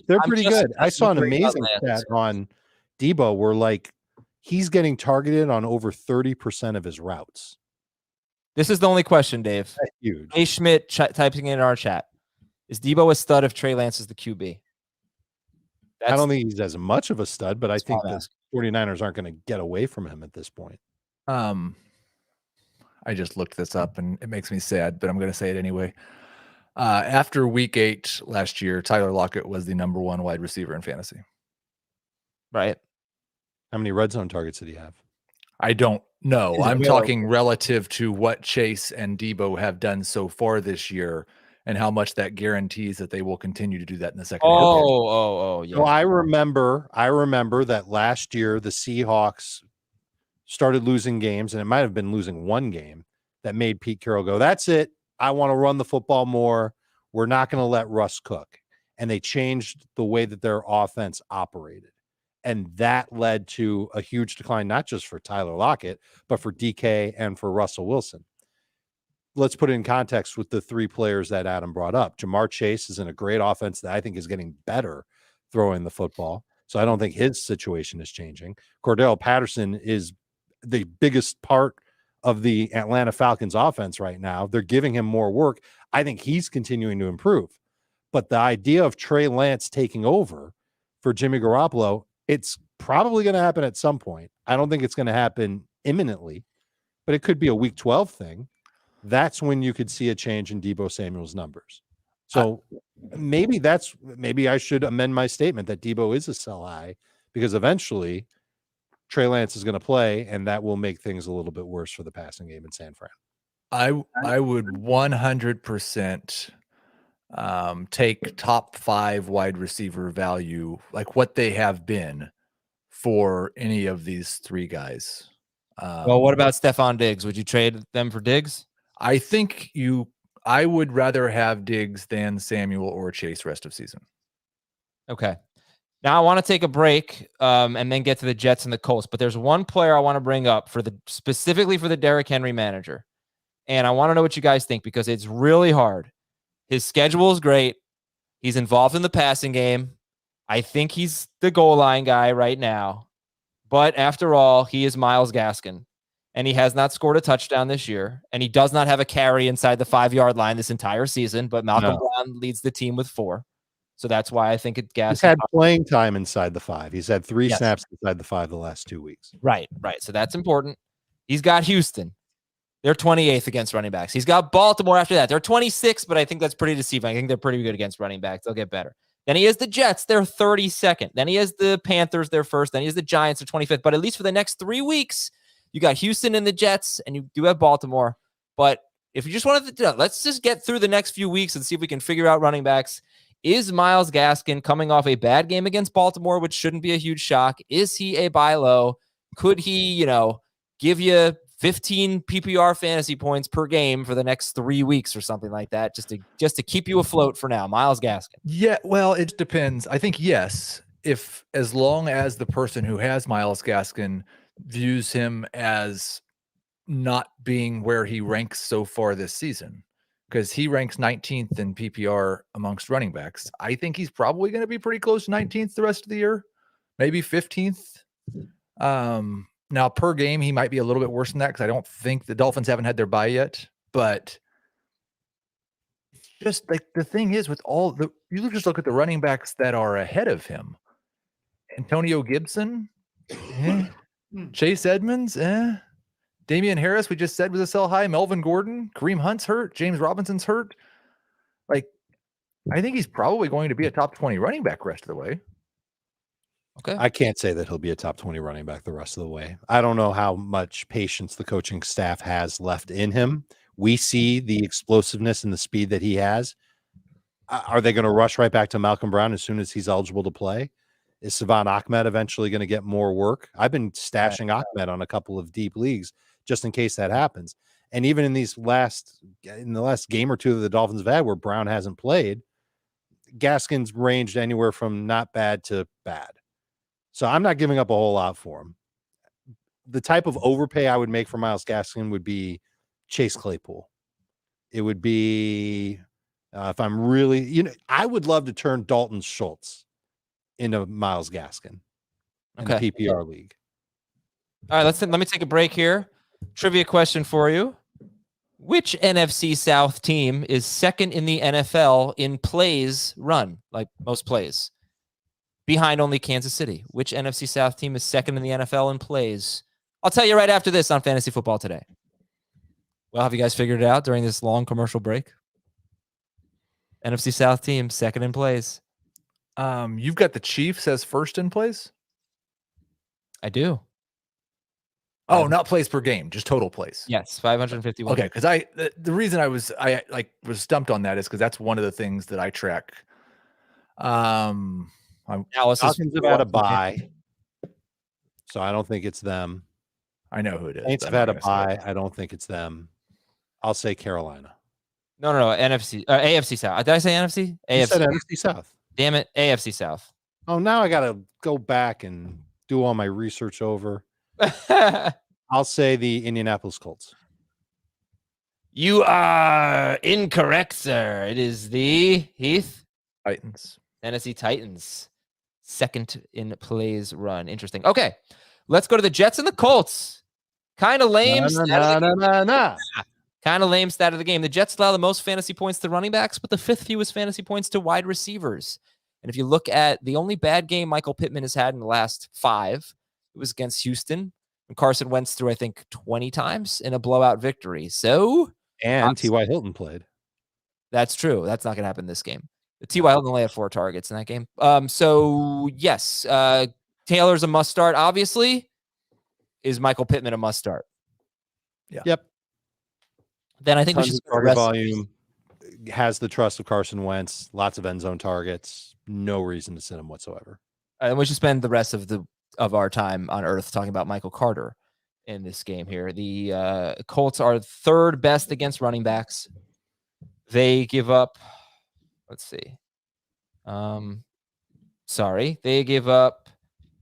they're pretty good. I saw an amazing stat on Deebo where like he's getting targeted on over 30% of his routes. This is the only question, Dave. That's huge. A Schmidt typing in our chat. Is Deebo a stud if Trey Lance is the QB? I don't think he's as much of a stud, but I think the 49ers aren't going to get away from him at this point. I just looked this up and it makes me sad, but I'm going to say it anyway. After week 8 last year, Tyler Lockett was the number 1 wide receiver in fantasy. Right. How many red zone targets did he have? I don't know. I'm talking relative to what Chase and Deebo have done so far this year and how much that guarantees that they will continue to do that in the second half. Yeah. So I remember that last year the Seahawks started losing games, and it might have been losing 1 game that made Pete Carroll go, that's it. I want to run the football more. We're not going to let Russ cook. And they changed the way that their offense operated. And that led to a huge decline, not just for Tyler Lockett, but for DK and for Russell Wilson. Let's put it in context with the 3 players that Adam brought up. Jamar Chase is in a great offense that I think is getting better throwing the football. So I don't think his situation is changing. Cordarrelle Patterson is the biggest part of the Atlanta Falcons offense right now. They're giving him more work. I think he's continuing to improve. But the idea of Trey Lance taking over for Jimmy Garoppolo, it's probably going to happen at some point. I don't think it's going to happen imminently, but it could be a week 12 thing. That's when you could see a change in Deebo Samuel's numbers. So maybe I should amend my statement that Deebo is a sell high, because eventually Trey Lance is going to play, and that will make things a little bit worse for the passing game in San Fran. I would 100% take top 5 wide receiver value, like what they have been for any of these 3 guys. Well, what about Stephon Diggs? Would you trade them for Diggs? I would rather have Diggs than Samuel or Chase rest of season. Okay. Now I want to take a break and then get to the Jets and the Colts, but there's one player I want to bring up specifically for the Derrick Henry manager. And I want to know what you guys think, because it's really hard. His schedule is great. He's involved in the passing game. I think he's the goal line guy right now. But after all, he is Myles Gaskin, and he has not scored a touchdown this year, and he does not have a carry inside the 5-yard line this entire season, but Malcolm Brown leads the team with 4. So that's why I think it's Gaskin. He's had playing time inside the 5. He's had 3 snaps inside the 5 the last 2 weeks. Right. So that's important. He's got Houston. They're 28th against running backs. He's got Baltimore after that. They're 26th, but I think that's pretty deceiving. I think they're pretty good against running backs. They'll get better. Then he has the Jets. They're 32nd. Then he has the Panthers. They're first. Then he has the Giants. They're 25th. But at least for the next 3 weeks, You got Houston and the Jets, and you do have Baltimore. But if you just wanted to, let's just get through the next few weeks and see if we can figure out running backs. Is Myles Gaskin coming off a bad game against Baltimore, which shouldn't be a huge shock? Is he a buy low? Could he, give you 15 PPR fantasy points per game for the next 3 weeks or something like that, just to keep you afloat for now? Myles Gaskin. Yeah, well, it depends. I think yes, if as long as the person who has Myles Gaskin views him as not being where he ranks so far this season, because he ranks 19th in PPR amongst running backs. I think he's probably going to be pretty close to 19th the rest of the year, maybe 15th. Now per game, he might be a little bit worse than that because I don't think the Dolphins haven't had their bye yet. But just like the thing is with you just look at the running backs that are ahead of him. Antonio Gibson, Chase Edmonds, Damien Harris, we just said was a sell high. Melvin Gordon, Kareem Hunt's hurt. James Robinson's hurt. Like, I think he's probably going to be a top 20 running back rest of the way. Okay. I can't say that he'll be a top 20 running back the rest of the way. I don't know how much patience the coaching staff has left in him. We see the explosiveness and the speed that he has. Are they going to rush right back to Malcolm Brown as soon as he's eligible to play? Is Savon Ahmed eventually going to get more work? I've been stashing Ahmed on a couple of deep leagues just in case that happens. And even in the last game or two that the Dolphins have had where Brown hasn't played, Gaskin's ranged anywhere from not bad to bad. So I'm not giving up a whole lot for him. The type of overpay I would make for Myles Gaskin would be Chase Claypool. It would be if I'm really, I would love to turn Dalton Schultz into Myles Gaskin in the PPR league. All right, let me take a break here. Trivia question for you. Which NFC South team is second in the NFL in plays run, like most plays? Behind only Kansas City. Which NFC South team is second in the NFL in plays? I'll tell you right after this on Fantasy Football Today. Well, have you guys figured it out during this long commercial break? NFC South team, second in plays. You've got the Chiefs as first in plays? I do. Oh, not plays per game, just total plays. Yes, 551. Okay, because the reason I was stumped on that is because that's one of the things that I track. Falcons have had a bye, so I don't think it's them. I know who it is. Saints have had a bye. I don't think it's them. I'll say Carolina. No, AFC South. Did I say NFC? You said NFC South. Damn it, AFC South. Oh, now I got to go back and do all my research over. I'll say the Indianapolis Colts. You are incorrect, sir. It is the Heath Titans. Tennessee Titans. Second in plays run. Interesting. Okay, let's go to the Jets and the Colts. Kind of lame. Kind of lame stat of the game. The Jets allow the most fantasy points to running backs, but the fifth fewest fantasy points to wide receivers. And if you look at the only bad game Michael Pittman has had in the last 5, it was against Houston. And Carson Wentz threw, I think, 20 times in a blowout victory. And T.Y. Hilton played. That's true. That's not going to happen this game. The T.Y. Hilton only had 4 targets in that game. So, yes, Taylor's a must start, obviously. Is Michael Pittman a must start? Yeah. Yep. Then I think we should target volume. Has the trust of Carson Wentz. Lots of end zone targets. No reason to sit him whatsoever. And we should spend the rest of our time on Earth talking about Michael Carter in this game here. The Colts are third best against running backs. They give up. Let's see. They give up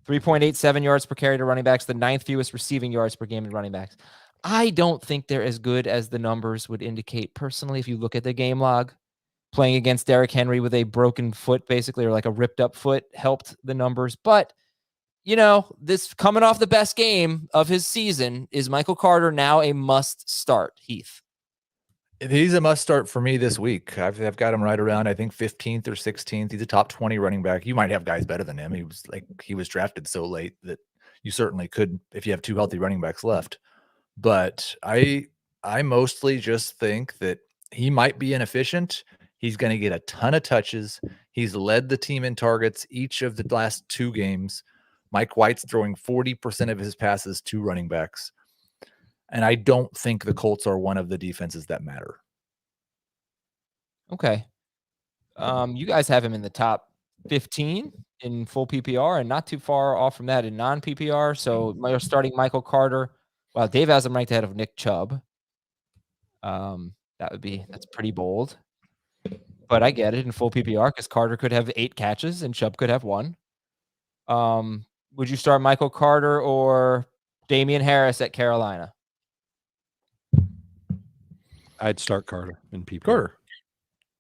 3.87 yards per carry to running backs, the 9th fewest receiving yards per game to running backs. I don't think they're as good as the numbers would indicate. Personally, if you look at the game log, playing against Derrick Henry with a broken foot, basically, or like a ripped up foot, helped the numbers. But, this coming off the best game of his season, is Michael Carter now a must start, Heath? He's a must start for me this week. I've got him right around, I think, 15th or 16th. He's a top 20 running back. You might have guys better than him. He was drafted so late that you certainly could if you have 2 healthy running backs left. But I mostly just think that he might be inefficient. He's going to get a ton of touches. He's led the team in targets each of the last 2 games. Mike White's throwing 40% of his passes to running backs. And I don't think the Colts are one of the defenses that matter. Okay. You guys have him in the top 15 in full PPR and not too far off from that in non-PPR. So you're starting Michael Carter. Well, Dave has him ranked ahead of Nick Chubb. That's pretty bold. But I get it in full PPR because Carter could have 8 catches and Chubb could have 1. Would you start Michael Carter or Damien Harris at Carolina? I'd start Carter in PPR.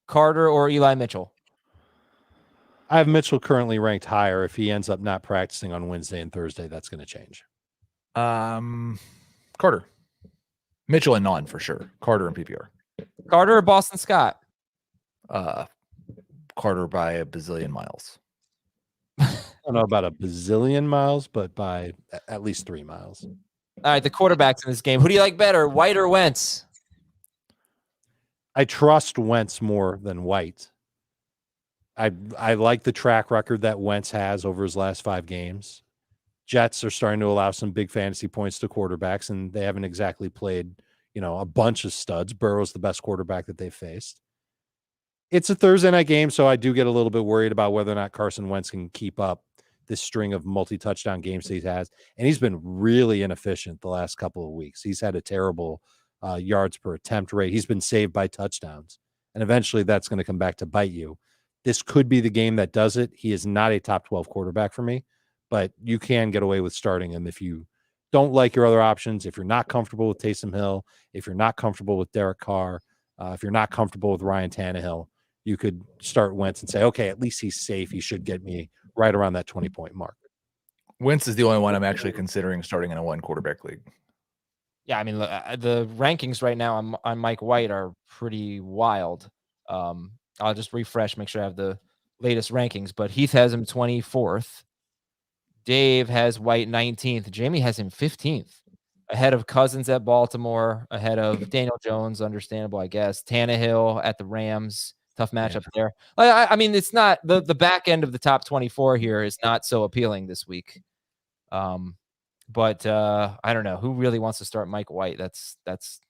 Carter or Eli Mitchell? I have Mitchell currently ranked higher. If he ends up not practicing on Wednesday and Thursday, that's going to change. Carter. Mitchell and non for sure. Carter and PPR. Carter or Boston Scott? Carter by a bazillion miles. I don't know about a bazillion miles, but by at least 3 miles. All right, the quarterbacks in this game. Who do you like better, White or Wentz? I trust Wentz more than White. I like the track record that Wentz has over his last 5 games. Jets are starting to allow some big fantasy points to quarterbacks, and they haven't exactly played, a bunch of studs. Burrow's the best quarterback that they've faced. It's a Thursday night game, so I do get a little bit worried about whether or not Carson Wentz can keep up this string of multi-touchdown games that he has. And he's been really inefficient the last couple of weeks. He's had a terrible yards per attempt rate. He's been saved by touchdowns. And eventually that's going to come back to bite you. This could be the game that does it. He is not a top 12 quarterback for me, but you can get away with starting him if you don't like your other options, if you're not comfortable with Taysom Hill, if you're not comfortable with Derek Carr, if you're not comfortable with Ryan Tannehill, you could start Wentz and say, okay, at least he's safe. He should get me right around that 20-point mark. Wentz is the only one I'm actually considering starting in a 1-quarterback league. Yeah, I mean, the rankings right now on Mike White are pretty wild. I'll just refresh, make sure I have the latest rankings. But Heath has him 24th. Dave has White 19th. Jamie has him 15th. Ahead of Cousins at Baltimore. Ahead of Daniel Jones, understandable, I guess. Tannehill at the Rams. Tough matchup there. I mean, it's not the back end of the top 24 here is not so appealing this week. But I don't know who really wants to start Mike White. That's.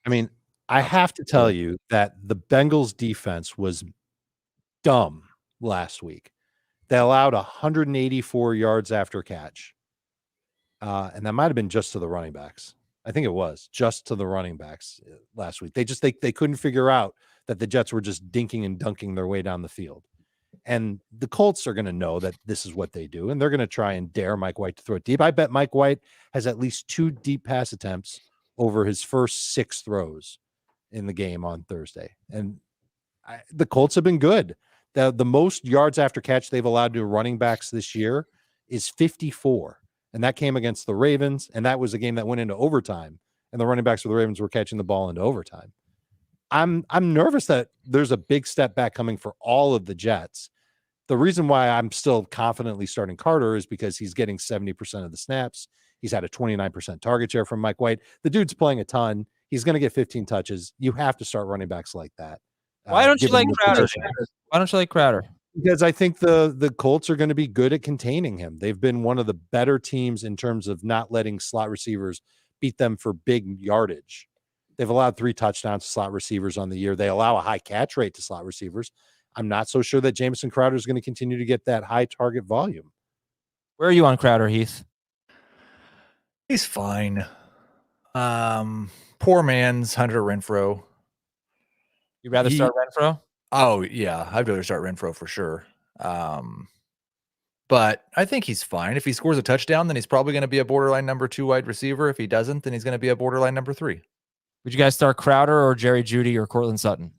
I mean, I have to tell you that the Bengals defense was dumb last week. They allowed 184 yards after catch, and that might have been just to the running backs. I think it was just to the running backs last week. They couldn't figure out that the Jets were just dinking and dunking their way down the field. And the Colts are going to know that this is what they do, and they're going to try and dare Mike White to throw it deep. I bet Mike White has at least 2 deep pass attempts over his first 6 throws in the game on Thursday. And the Colts have been good. The most yards after catch they've allowed to running backs this year is 54. And that came against the Ravens, and that was a game that went into overtime, and the running backs for the Ravens were catching the ball into overtime. I'm nervous that there's a big step back coming for all of the Jets. The reason why I'm still confidently starting Carter is because he's getting 70% of the snaps. He's had a 29% target share from Mike White. The dude's playing a ton. He's going to get 15 touches. You have to start running backs like that. Why don't you like Crowder? Why don't you like Crowder? Because I think the Colts are going to be good at containing him. They've been one of the better teams in terms of not letting slot receivers beat them for big yardage. They've allowed 3 touchdowns to slot receivers on the year. They allow a high catch rate to slot receivers. I'm not so sure that Jamison Crowder is going to continue to get that high target volume. Where are you on Crowder, Heath? He's fine. Poor man's Hunter Renfrow. You'd rather start Renfrow? Oh, yeah. I'd rather start Renfrow for sure. But I think he's fine. If he scores a touchdown, then he's probably going to be a borderline number 2 wide receiver. If he doesn't, then he's going to be a borderline number 3. Would you guys start Crowder or Jerry Jeudy or Cortland Sutton?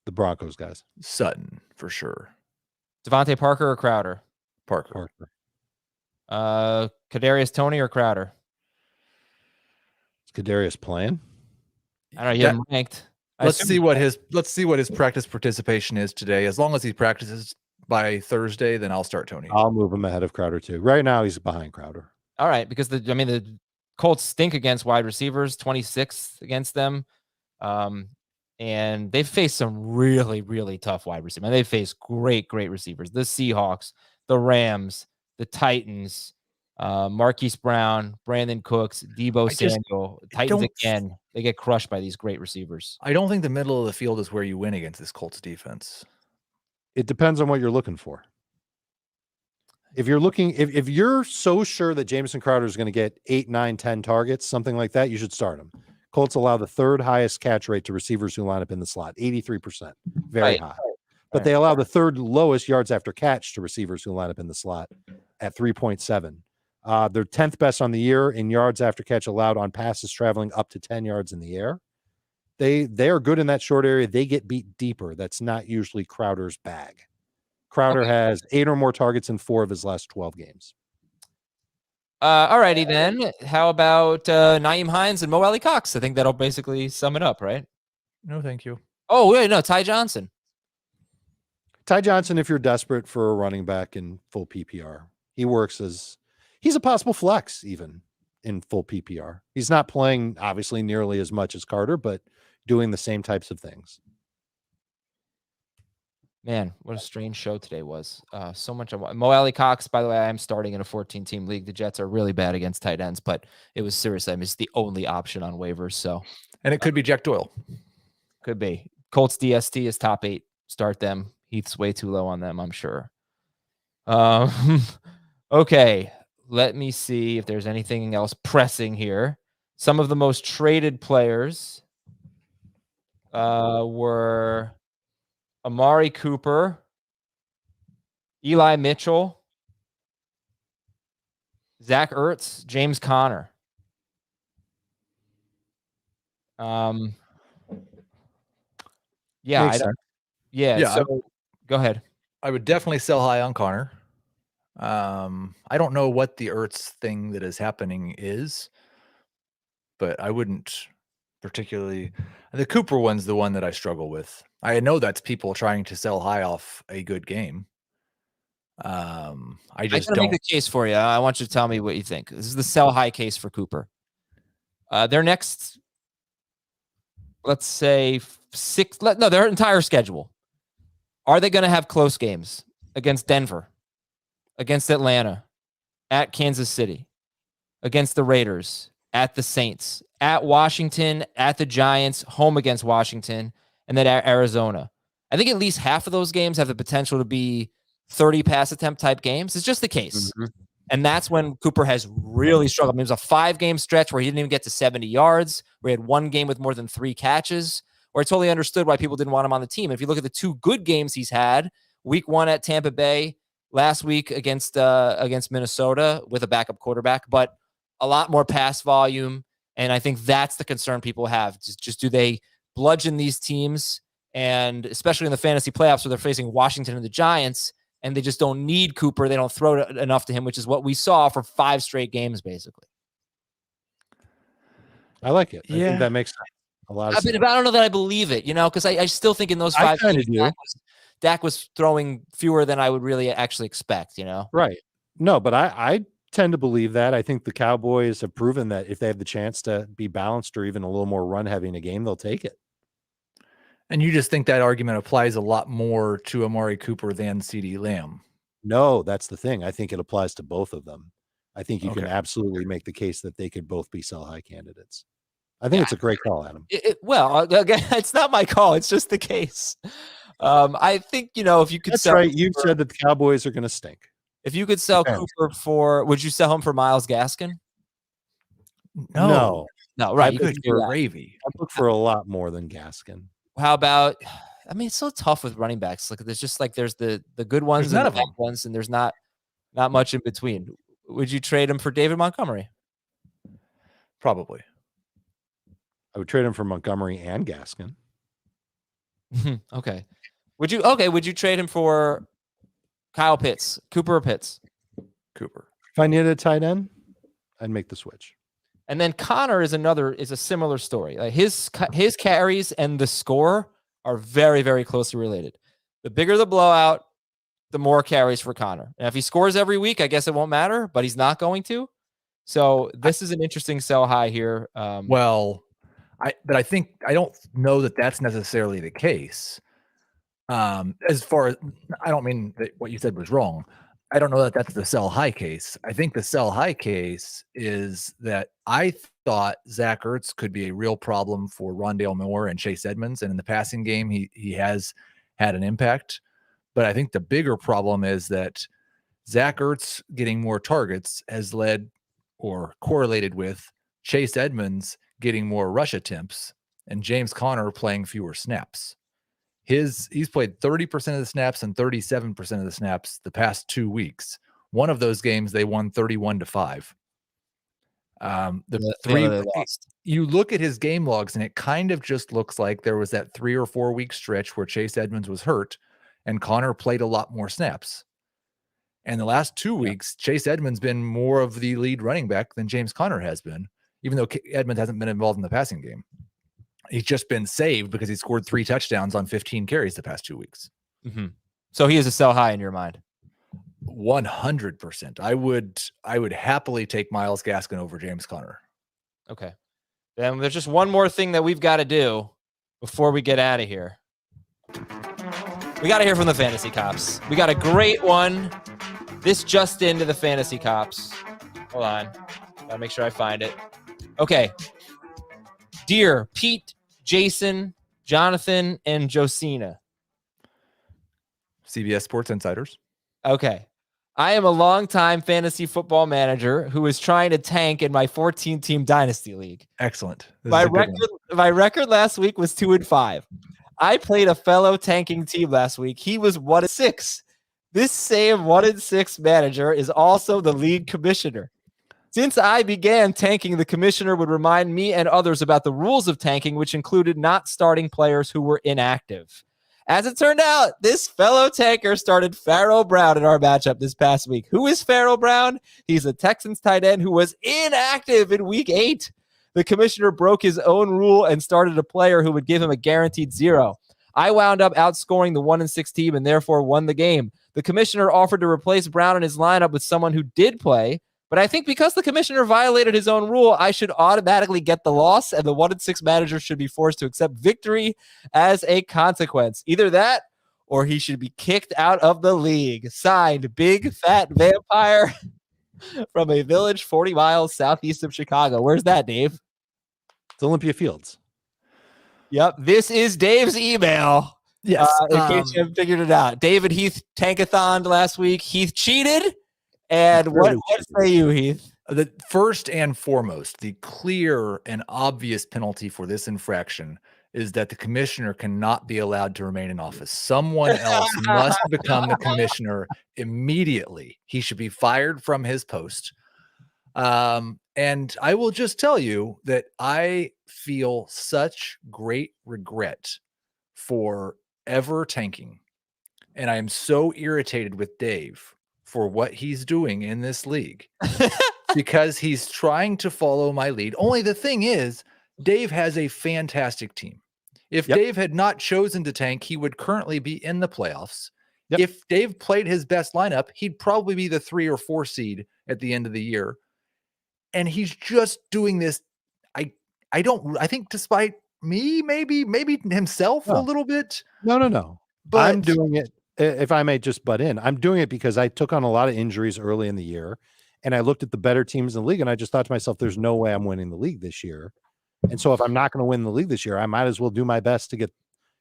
The Broncos guys. Sutton, for sure. Devontae Parker or Crowder? Parker. Kadarius Toney or Crowder? Is Kadarius playing? I don't know. You have him ranked. Let's see what his practice participation is today. As long as he practices by Thursday, then I'll start Toney. I'll move him ahead of Crowder too. Right now, he's behind Crowder. All right, because the Colts stink against wide receivers, 26th against them, and they've faced some really, really tough wide receivers. They've faced great receivers. The Seahawks, the Rams, the Titans, Marquise Brown, Brandon Cooks, Deebo Samuel, Titans again. They get crushed by these great receivers. I don't think the middle of the field is where you win against this Colts defense. It depends on what you're looking for. If you're looking, if you're so sure that Jamison Crowder is going to get 8, 9, 10 targets, something like that, you should start him. Colts allow the third highest catch rate to receivers who line up in the slot, 83%, very high. But they allow the third lowest yards after catch to receivers who line up in the slot at 3.7. They're 10th best on the year in yards after catch allowed on passes traveling up to 10 yards in the air. They are good in that short area. They get beat deeper. That's not usually Crowder's bag. Crowder has 8 or more targets in 4 of his last 12 games. All righty then. How about Nyheim Hines and Mo Alley Cox? I think that'll basically sum it up, right? No, thank you. Oh, wait, no, Ty Johnson. Ty Johnson, if you're desperate for a running back in full PPR, he works as he's a possible flex even in full PPR. He's not playing obviously nearly as much as Carter, but doing the same types of things. Man, what a strange show today was. So much. Mo Alley Cox, by the way, I am starting in a 14-team league. The Jets are really bad against tight ends, but it was seriously, I mean, it's the only option on waivers. So, and it could be Jack Doyle. Could be. Colts DST is top 8. Start them. Heath's way too low on them, I'm sure. Okay, let me see if there's anything else pressing here. Some of the most traded players were Amari Cooper, Eli Mitchell, Zach Ertz, James Conner. Yeah, so go ahead. I would definitely sell high on Conner. I don't know what the Ertz thing that is happening is, but I wouldn't particularly. The Cooper one's the one that I struggle with. I know that's people trying to sell high off a good game. I just don't make the case for you. I want you to tell me what you think. This is the sell high case for Cooper. Their next, let's say their entire schedule. Are they going to have close games against Denver, against Atlanta, at Kansas City, against the Raiders, at the Saints, at Washington, at the Giants, home against Washington, and then at Arizona? I think at least half of those games have the potential to be 30 pass attempt type games. It's just the case. Mm-hmm. And that's when Cooper has really struggled. I mean, it was a 5-game stretch where he didn't even get to 70 yards, where he had 1 game with more than 3 catches, where I totally understood why people didn't want him on the team. If you look at the 2 good games he's had, week 1 at Tampa Bay, last week against Minnesota with a backup quarterback, but a lot more pass volume. And I think that's the concern people have. Just do they bludgeon these teams? And especially in the fantasy playoffs where they're facing Washington and the Giants, and they just don't need Cooper. They don't throw enough to him, which is what we saw for 5 straight games, basically. I like it. I think that makes sense. A lot of sense. But I don't know that I believe it, because I still think in those 5 games, Dak was throwing fewer than I would really actually expect, Right. No, but I tend to believe that. I think the Cowboys have proven that if they have the chance to be balanced or even a little more run heavy in a game, they'll take it. And you just think that argument applies a lot more to Amari Cooper than CeeDee Lamb? No, that's the thing. I think it applies to both of them. I think you can absolutely make the case that they could both be sell high candidates. I think it's a great call, Adam. It's not my call. It's just the case. I think, if you could That's right. You said that the Cowboys are going to stink. If you could sell Cooper would you sell him for Myles Gaskin? No, right. You could do gravy. I look for a lot more than Gaskin. How about, it's so tough with running backs. Like there's just there's the good ones and the bad ones, and there's not much in between. Would you trade him for David Montgomery? Probably. I would trade him for Montgomery and Gaskin. Okay. Would you trade him for Kyle Pitts, Cooper or Pitts? Cooper. If I needed a tight end, I'd make the switch. And then Connor is a similar story. Like his carries and the score are very, very closely related. The bigger the blowout, the more carries for Connor. And if he scores every week, I guess it won't matter, but he's not going to. So this is an interesting sell high here. I think I don't know that that's necessarily the case. As far as I don't mean that what you said was wrong. I don't know that that's the sell high case. I think the sell high case is that I thought Zach Ertz could be a real problem for Rondale Moore and Chase Edmonds. And in the passing game, he has had an impact. But I think the bigger problem is that Zach Ertz getting more targets has led or correlated with Chase Edmonds getting more rush attempts and James Conner playing fewer snaps. He's played 30% of the snaps and 37% of the snaps the past 2 weeks. One of those games they won 31-5. You look at his game logs and it kind of just looks like there was that 3 or 4 week stretch where Chase Edmonds was hurt and Conner played a lot more snaps. And the last 2 weeks, Chase Edmonds been more of the lead running back than James Conner has been, even though Edmonds hasn't been involved in the passing game. He's just been saved because he scored 3 touchdowns on 15 carries the past 2 weeks. Mm-hmm. So he is a sell high in your mind. 100%. I would happily take Myles Gaskin over James Conner. Okay. Then there's just one more thing that we've got to do before we get out of here. We got to hear from the Fantasy Cops. We got a great one. This just into the Fantasy Cops. Hold on. Gotta make sure I find it. Okay. Dear Pete, Jason, Jonathan, and Josina. CBS Sports Insiders. Okay. I am a longtime fantasy football manager who is trying to tank in my 14-team dynasty league. Excellent. My record last week was 2-5. I played a fellow tanking team last week. He was 1-6. This same 1-6 manager is also the league commissioner. Since I began tanking, the commissioner would remind me and others about the rules of tanking, which included not starting players who were inactive. As it turned out, this fellow tanker started Pharaoh Brown in our matchup this past week. Who is Pharaoh Brown? He's a Texans tight end who was inactive in week 8. The commissioner broke his own rule and started a player who would give him a guaranteed 0. I wound up outscoring the 1-6 team and therefore won the game. The commissioner offered to replace Brown in his lineup with someone who did play, but I think because the commissioner violated his own rule, I should automatically get the loss, and the 1-6 manager should be forced to accept victory as a consequence. Either that, or he should be kicked out of the league. Signed, Big Fat Vampire from a village 40 miles southeast of Chicago. Where's that, Dave? It's Olympia Fields. Yep, this is Dave's email. Yes. In case you haven't figured it out. David Heath tankathoned last week. Heath cheated. And what say you, Heath? The first and foremost, the clear and obvious penalty for this infraction is that the commissioner cannot be allowed to remain in office. Someone else must become the commissioner immediately. He should be fired from his post. And I will just tell you that I feel such great regret for ever tanking. And I am so irritated with Dave for what he's doing in this league because he's trying to follow my lead. Only the thing is, Dave has a fantastic team. If Dave had not chosen to tank, he would currently be in the playoffs. If Dave played his best lineup, he'd probably be the 3 or 4 seed at the end of the year. And he's just doing this. I think despite me, maybe himself a little bit. No. But I'm doing it. If I may just butt in, I'm doing it because I took on a lot of injuries early in the year and I looked at the better teams in the league and I just thought to myself, there's no way I'm winning the league this year. And so if I'm not going to win the league this year, I might as well do my best to get,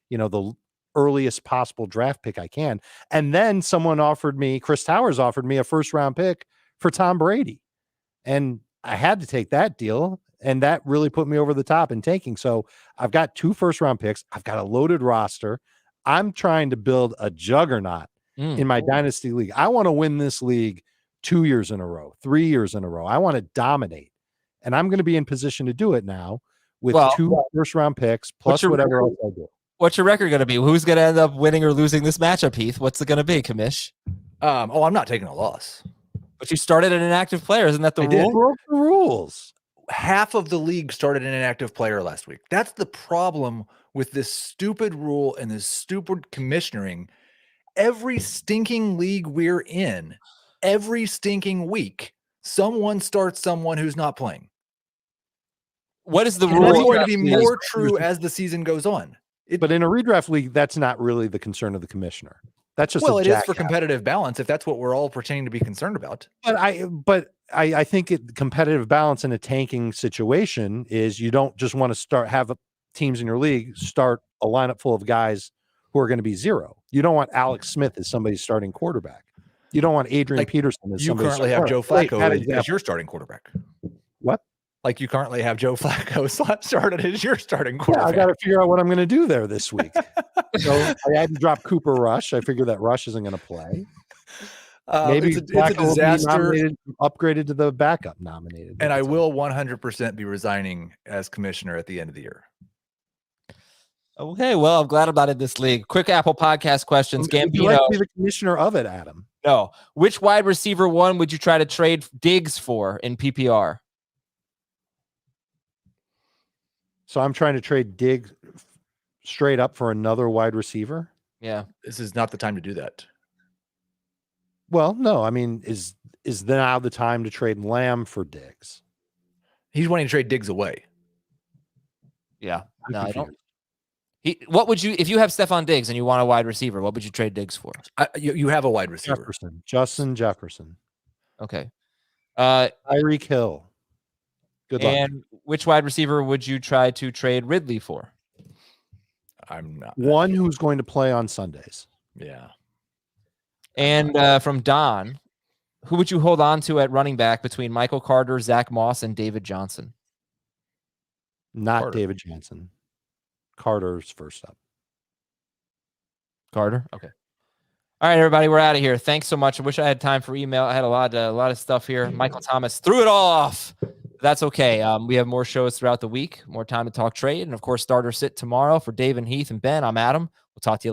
the earliest possible draft pick I can. And then Chris Towers offered me a 1st-round pick for Tom Brady. And I had to take that deal. And that really put me over the top in tanking. So I've got 2 1st-round picks. I've got a loaded roster. I'm trying to build a juggernaut in my dynasty league. I want to win this league 2 years in a row, 3 years in a row. I want to dominate. And I'm going to be in position to do it now with 2 1st-round picks plus whatever else I do. What's your record going to be? Who's going to end up winning or losing this matchup, Heath? What's it going to be, Commish? I'm not taking a loss. But you started an inactive player. Isn't that the rule? Broke the rules. Half of the league started an inactive player last week. That's the problem with this stupid rule and this stupid commissioning. Every stinking league we're in, every stinking week, someone starts someone who's not playing. What is the rule? That's going to be more true as the season goes on. But in a redraft league, that's not really the concern of the commissioner. That's just well, a it is for jackass. competitive balance if that's what we're all pretending to be concerned about. But I think competitive balance in a tanking situation is you don't just want to have teams in your league start a lineup full of guys who are going to be zero. You don't want Alex Smith as somebody's starting quarterback. You don't want Adrian Peterson as you somebody's currently have Joe Flacco as your starting quarterback. What? Like you currently have Joe Flacco started as your starting quarterback. Yeah, I got to figure out what I'm going to do there this week. So I had to drop Cooper Rush. I figured that Rush isn't going to play. Maybe it's a disaster. Upgraded to the backup nominated. And I will 100% be resigning as commissioner at the end of the year. Okay, well, I'm glad about it this league. Quick Apple Podcast questions. Would you like to be the commissioner of it, Adam? No. Which wide receiver one would you try to trade Diggs for in PPR? So I'm trying to trade Diggs straight up for another wide receiver? Yeah. This is not the time to do that. Well, no. I mean, is now the time to trade Lamb for Diggs? He's wanting to trade Diggs away. Yeah. No, I don't. What would you, if you have Stephon Diggs and you want a wide receiver, what would you trade Diggs for? You have a wide receiver. Jefferson. Justin Jefferson. Okay. Tyreek Hill. Good luck. And which wide receiver would you try to trade Ridley for? I'm not. One who's going to play on Sundays. Yeah. And from Don, who would you hold on to at running back between Michael Carter, Zach Moss, and David Johnson? Not Carter. David Johnson. Carter's first up. Carter? Okay. All right, everybody, we're out of here. Thanks so much. I wish I had time for email. I had a lot of stuff here. Michael Thomas threw it all off. That's okay. We have more shows throughout the week, more time to talk trade, and of course, starter sit tomorrow for Dave and Heath and Ben. I'm Adam. We'll talk to you later.